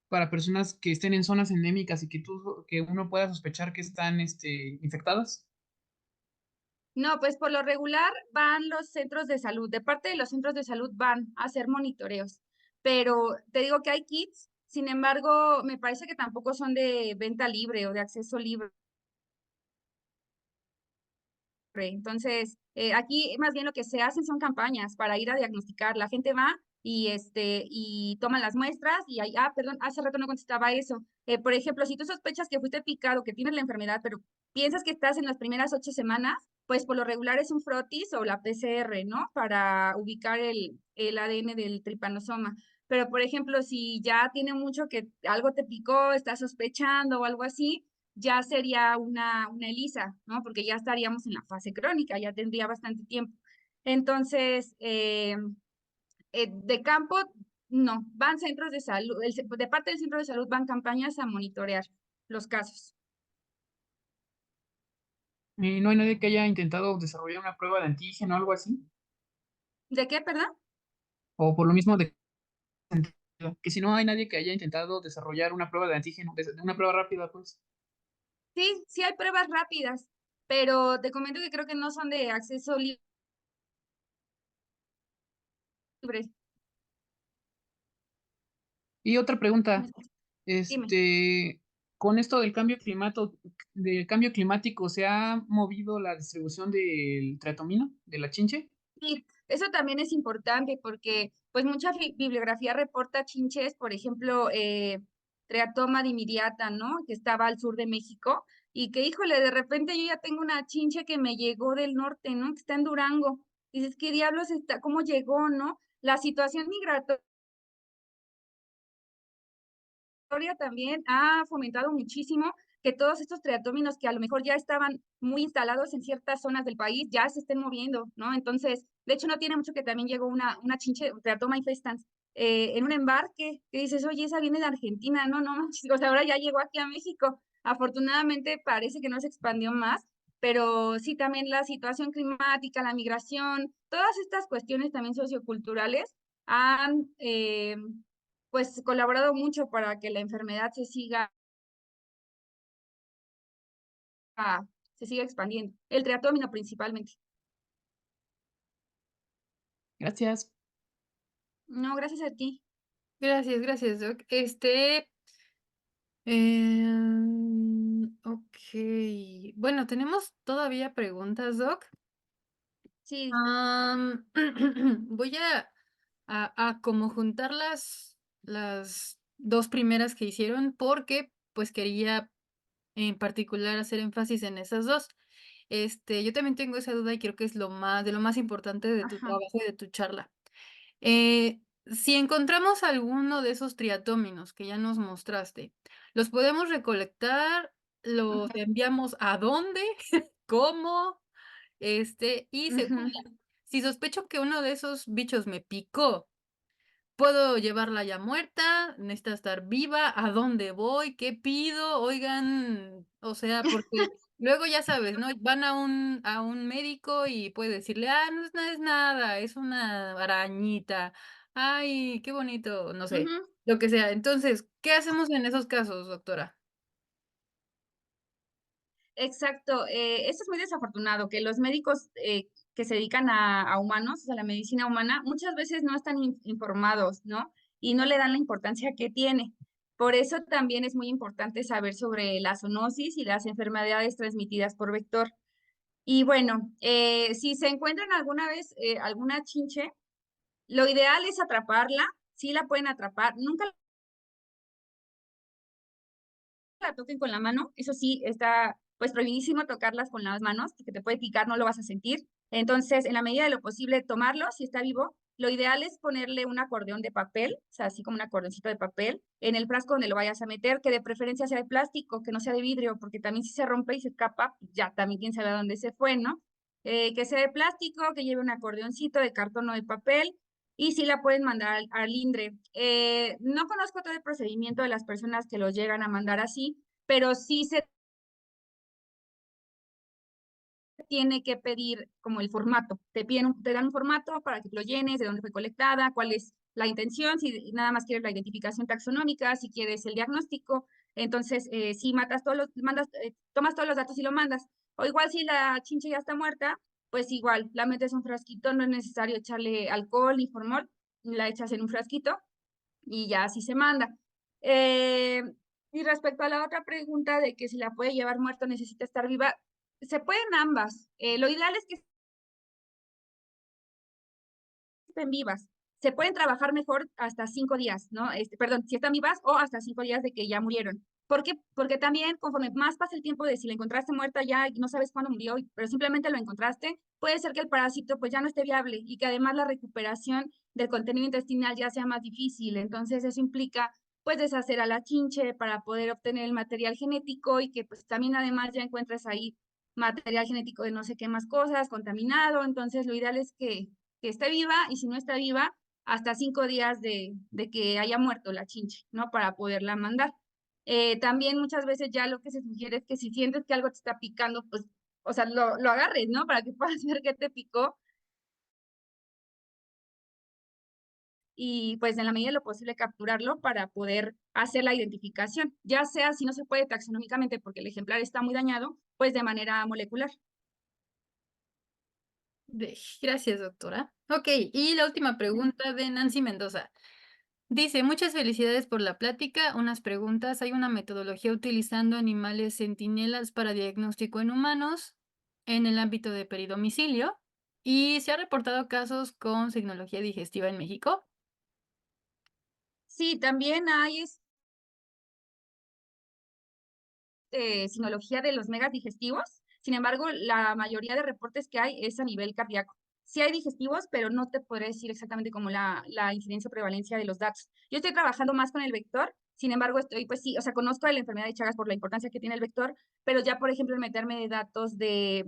para personas que estén en zonas endémicas y que uno pueda sospechar que están, infectadas? No, pues por lo regular van los centros de salud. De parte de los centros de salud van a hacer monitoreos. Pero te digo que hay kits, sin embargo, me parece que tampoco son de venta libre o de acceso libre. Entonces, aquí más bien lo que se hacen son campañas para ir a diagnosticar. La gente va y toma las muestras y ahí, perdón, hace rato no contestaba eso. Por ejemplo, si tú sospechas que fuiste picado, que tienes la enfermedad, pero piensas que estás en las primeras 8 semanas, pues por lo regular es un frotis o la PCR, ¿no? Para ubicar el ADN del tripanosoma. Pero, por ejemplo, si ya tiene mucho que algo te picó, estás sospechando o algo así, ya sería una ELISA, ¿no? Porque ya estaríamos en la fase crónica, ya tendría bastante tiempo. Entonces, de campo, no, van centros de salud, de parte del centro de salud van campañas a monitorear los casos. ¿No hay nadie que haya intentado desarrollar una prueba de antígeno o algo así? ¿De qué, perdón? O por lo mismo de que si no hay nadie que haya intentado desarrollar una prueba de antígeno, de una prueba rápida, pues. Sí, sí hay pruebas rápidas, pero te comento que creo que no son de acceso libre. Y otra ¿Me pregunta, escuchas? Dime. este, con esto del cambio climático, ¿se ha movido la distribución del triatomino, de la chinche? Sí, eso también es importante porque pues mucha bibliografía reporta chinches, por ejemplo, Triatoma dimidiata, ¿no? Que estaba al sur de México y que, híjole, de repente yo ya tengo una chinche que me llegó del norte, ¿no? Que está en Durango. Dices, ¿qué diablos está? ¿Cómo llegó, no? La situación migratoria también ha fomentado muchísimo que todos estos triatóminos que a lo mejor ya estaban muy instalados en ciertas zonas del país ya se estén moviendo, ¿no? Entonces, de hecho, no tiene mucho que también llegó una chinche, Triatoma infestans, en un embarque, que dices, oye, esa viene de Argentina, no, no, o sea, ahora ya llegó aquí a México. Afortunadamente parece que no se expandió más, pero sí también la situación climática, la migración, todas estas cuestiones también socioculturales han pues colaborado mucho para que la enfermedad se siga expandiendo. El triatómino principalmente. Gracias. No, gracias a ti. Gracias, Doc. Ok. Bueno, tenemos todavía preguntas, Doc. Sí, Am, voy a como juntar las dos primeras que hicieron porque pues quería en particular hacer énfasis en esas dos. Yo también tengo esa duda y creo que es de lo más importante de tu ajá. trabajo y de tu charla. Si encontramos alguno de esos triatóminos que ya nos mostraste, ¿los podemos recolectar? ¿Los Ujú, enviamos a dónde? ¿Cómo? Y segunda, ujú, si sospecho que uno de esos bichos me picó, ¿puedo llevarla ya muerta? ¿Necesita estar viva? ¿A dónde voy? ¿Qué pido? Oigan, o sea, porque luego ya sabes, ¿no? Van a un médico y puede decirle, no es nada, es una arañita. Ay, qué bonito, no sé, ujú. lo que sea. Entonces, ¿qué hacemos en esos casos, doctora? Exacto. Esto es muy desafortunado, que los médicos que se dedican a humanos, a la medicina humana, muchas veces no están informados, ¿no? Y no le dan la importancia que tiene. Por eso también es muy importante saber sobre la zoonosis y las enfermedades transmitidas por vector. Y bueno, si se encuentran alguna vez alguna chinche, lo ideal es atraparla, sí la pueden atrapar, nunca la toquen con la mano, eso sí, está pues prohibidísimo tocarlas con las manos, porque te puede picar, no lo vas a sentir. Entonces, en la medida de lo posible, tomarlo, si está vivo, lo ideal es ponerle un acordeón de papel, o sea, así como un acordeoncito de papel, en el frasco donde lo vayas a meter, que de preferencia sea de plástico, que no sea de vidrio, porque también si se rompe y se escapa, ya también quién sabe a dónde se fue, ¿no? Que sea de plástico, que lleve un acordeoncito de cartón o de papel, y sí la pueden mandar al INDRE. No conozco todo el procedimiento de las personas que los llegan a mandar así, pero sí se tiene que pedir como el formato. Te dan un formato para que lo llenes, de dónde fue colectada, cuál es la intención, si nada más quieres la identificación taxonómica, si quieres el diagnóstico. Entonces, si tomas todos los datos y lo mandas. O igual si la chinche ya está muerta, pues igual, la metes en un frasquito, no es necesario echarle alcohol ni formol, la echas en un frasquito y ya así se manda. Eh, y respecto a la otra pregunta de que si la puede llevar muerta necesita estar viva, se pueden ambas. Lo ideal es que estén vivas. Se pueden trabajar mejor hasta 5 días, ¿no? Perdón, si están vivas o hasta 5 días de que ya murieron. ¿Por qué? Porque también conforme más pasa el tiempo de si la encontraste muerta ya y no sabes cuándo murió, pero simplemente lo encontraste, puede ser que el parásito pues ya no esté viable y que además la recuperación del contenido intestinal ya sea más difícil. Entonces eso implica pues deshacer a la chinche para poder obtener el material genético y que pues también además ya encuentres ahí material genético de no sé qué más cosas, contaminado. Entonces lo ideal es que esté viva y si no está viva, hasta 5 días de que haya muerto la chinche, ¿no? Para poderla mandar. También muchas veces ya lo que se sugiere es que si sientes que algo te está picando, pues o sea, lo agarres, ¿no? Para que puedas ver qué te picó y pues en la medida de lo posible capturarlo para poder hacer la identificación, ya sea si no se puede taxonómicamente porque el ejemplar está muy dañado, pues de manera molecular. Gracias, doctora. Ok, y la última pregunta de Nancy Mendoza. Dice, muchas felicidades por la plática. Unas preguntas. ¿Hay una metodología utilizando animales centinelas para diagnóstico en humanos en el ámbito de peridomicilio? ¿Y se ha reportado casos con signología digestiva en México? Sí, también hay sinología de los megas digestivos. Sin embargo, la mayoría de reportes que hay es a nivel cardíaco. Sí hay digestivos, pero no te podré decir exactamente como la incidencia o prevalencia de los datos. Yo estoy trabajando más con el vector, sin embargo, estoy, pues sí, o sea, conozco de la enfermedad de Chagas por la importancia que tiene el vector, pero ya, por ejemplo, meterme de datos de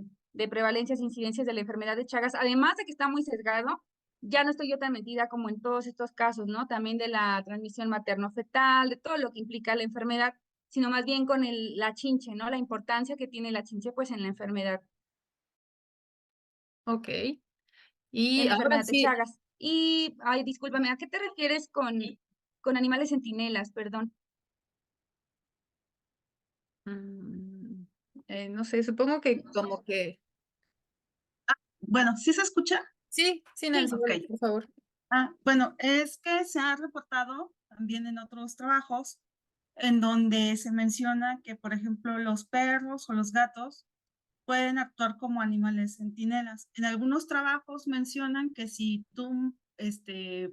prevalencias e incidencias de la enfermedad de Chagas, además de que está muy sesgado, ya no estoy yo tan metida como en todos estos casos, ¿no? También de la transmisión materno-fetal, de todo lo que implica la enfermedad, sino más bien con la chinche, ¿no? La importancia que tiene la chinche, pues, Ok. Y en la ahora enfermedad de sí. Chagas. Y, ay, discúlpame, ¿a qué te refieres con animales centinelas? Perdón. mm, no sé, supongo que como que... Bueno, ¿sí se escucha? Sí, sí, Sí, Nancy, Ok. por favor. Bueno, es que se ha reportado también en otros trabajos en donde se menciona que, por ejemplo, los perros o los gatos pueden actuar como animales centinelas. En algunos trabajos mencionan que si tú,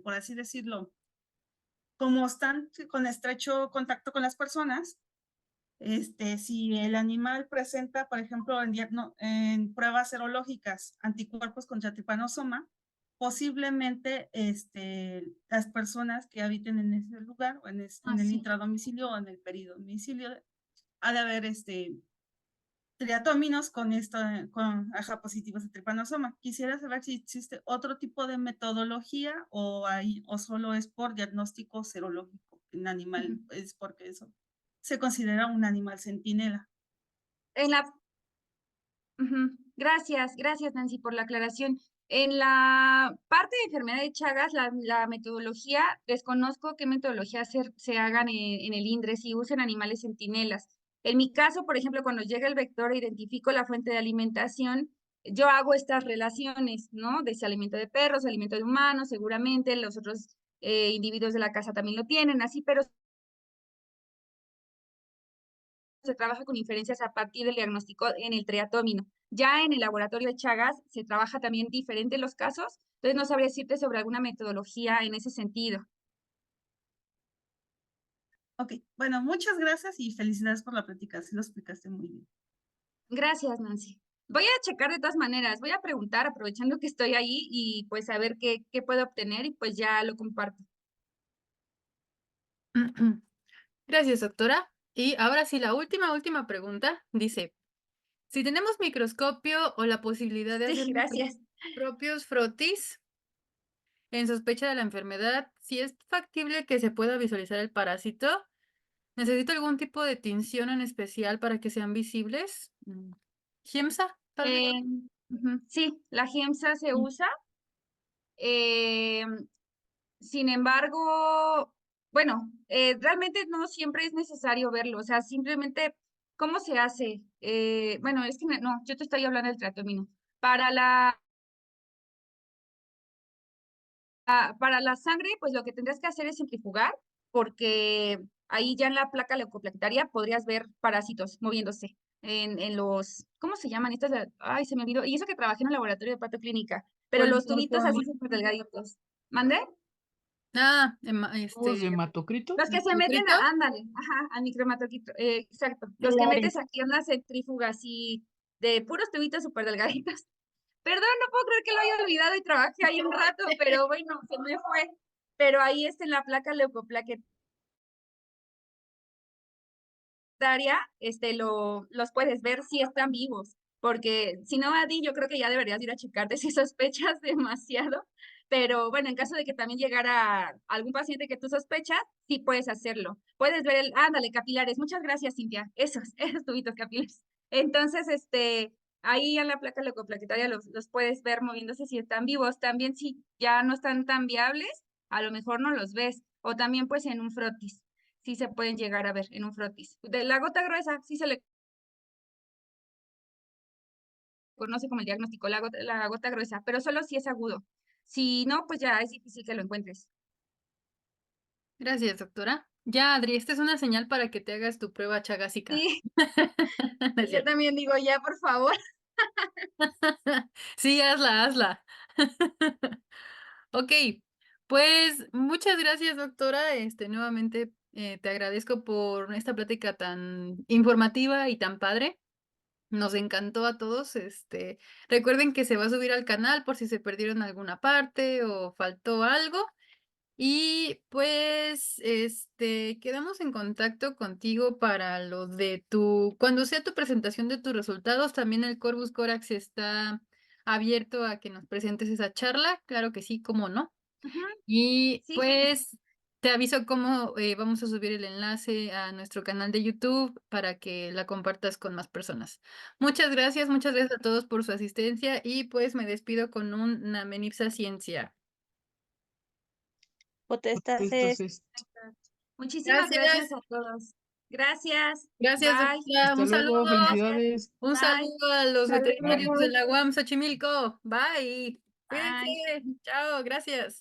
por así decirlo, como están con estrecho contacto con las personas, si el animal presenta, por ejemplo, en pruebas serológicas anticuerpos contra tripanosoma, posiblemente las personas que habiten en ese lugar o en el sí. intradomicilio o en el peridomicilio, ha de haber triatóminos con positivos de tripanosoma. Quisiera saber si existe otro tipo de metodología o solo es por diagnóstico serológico en animal, es porque eso se considera un animal centinela. En la, Gracias, gracias Nancy por la aclaración. En la parte de enfermedad de Chagas, la metodología, desconozco qué metodología se hagan en el INDRE, si usen animales centinelas. En mi caso, por ejemplo, cuando llega el vector e identifico la fuente de alimentación, yo hago estas relaciones, ¿no? De ese alimento de perros, alimento de humanos, seguramente los otros individuos de la casa también lo tienen, así, pero se trabaja con inferencias a partir del diagnóstico en el triatómino. Ya en el laboratorio de Chagas se trabaja también diferente los casos, entonces no sabría decirte sobre alguna metodología en ese sentido. Ok, bueno, muchas gracias y felicidades por la plática, sí lo explicaste muy bien. Gracias, Nancy. Voy a checar de todas maneras, voy a preguntar aprovechando que estoy ahí y pues a ver qué puedo obtener y pues ya lo comparto. Gracias, doctora. Y ahora sí, la última pregunta dice, si tenemos microscopio o la posibilidad de hacer Sí, nuestros gracias. propios frotis en sospecha de la enfermedad, si es factible que se pueda visualizar el parásito, ¿necesito algún tipo de tinción en especial para que sean visibles? ¿Giemsa, tal vez? Sí, la GEMSA se Mm. usa. eh, Sin embargo, bueno, realmente no siempre es necesario verlo, o sea, simplemente, ¿cómo se hace? Bueno, es que no, yo te estoy hablando del tratomino. Para para la sangre, pues lo que tendrías que hacer es centrifugar, porque ahí ya en la placa leucoplaquetaria podrías ver parásitos moviéndose en los, ¿cómo se llaman estas? Ay, se me olvidó. Y eso que trabajé en un laboratorio de patoclínica, pero los tubitos así súper delgaditos. ¿Mandé? Ah, ¿Tubos de hematocrito? Los que se meten, ¿Nutrito? ándale, ajá, al micromatoquito, exacto. Los que metes aquí en una centrífuga así de puros tubitos súper delgaditos. Perdón, no puedo creer que lo haya olvidado y trabajé ahí un rato, pero bueno, se me fue. Pero ahí está en la placa leucoplaquetaria, los puedes ver si están vivos. Porque si no, Adi, yo creo que ya deberías ir a checarte si sospechas demasiado. Pero bueno, en caso de que también llegara algún paciente que tú sospechas, sí puedes hacerlo. Puedes ver ándale, capilares. Muchas gracias, Cintia. Esos tubitos capilares. Entonces, Ahí en la placa leucoplaquetaria los puedes ver moviéndose si están vivos. También si ya no están tan viables, a lo mejor no los ves. O también pues en un frotis, sí se pueden llegar a ver en un frotis. De la gota gruesa, sí se le conoce como el diagnóstico, la gota gruesa, pero solo si es agudo. Si no, pues ya es difícil que lo encuentres. Gracias, doctora. Ya, Adri, esta es una señal para que te hagas tu prueba chagásica. Sí, No es yo cierto. también digo, ya, por favor. Sí, hazla, hazla. Ok, pues muchas gracias, doctora. Nuevamente te agradezco por esta plática tan informativa y tan padre. Nos encantó a todos. Recuerden que se va a subir al canal por si se perdieron alguna parte o faltó algo. Y pues, quedamos en contacto contigo para lo de cuando sea tu presentación de tus resultados, también el Corvus Corax está abierto a que nos presentes esa charla, claro que sí, cómo no. Ujú, Y sí, pues te aviso cómo vamos a subir el enlace a nuestro canal de YouTube para que la compartas con más personas. Muchas gracias a todos por su asistencia y pues me despido con un Namenipsa Ciencia. Potestas Esto es es. muchísimas Gracias. gracias a todos. Gracias. Gracias, Bye. doctora. Hasta Un luego, saludo. Gracias. felicidades. Un Bye. saludo a los veterinarios Bye. de la UAM Xochimilco. Bye. Bye. Cuídense. Chao. Gracias.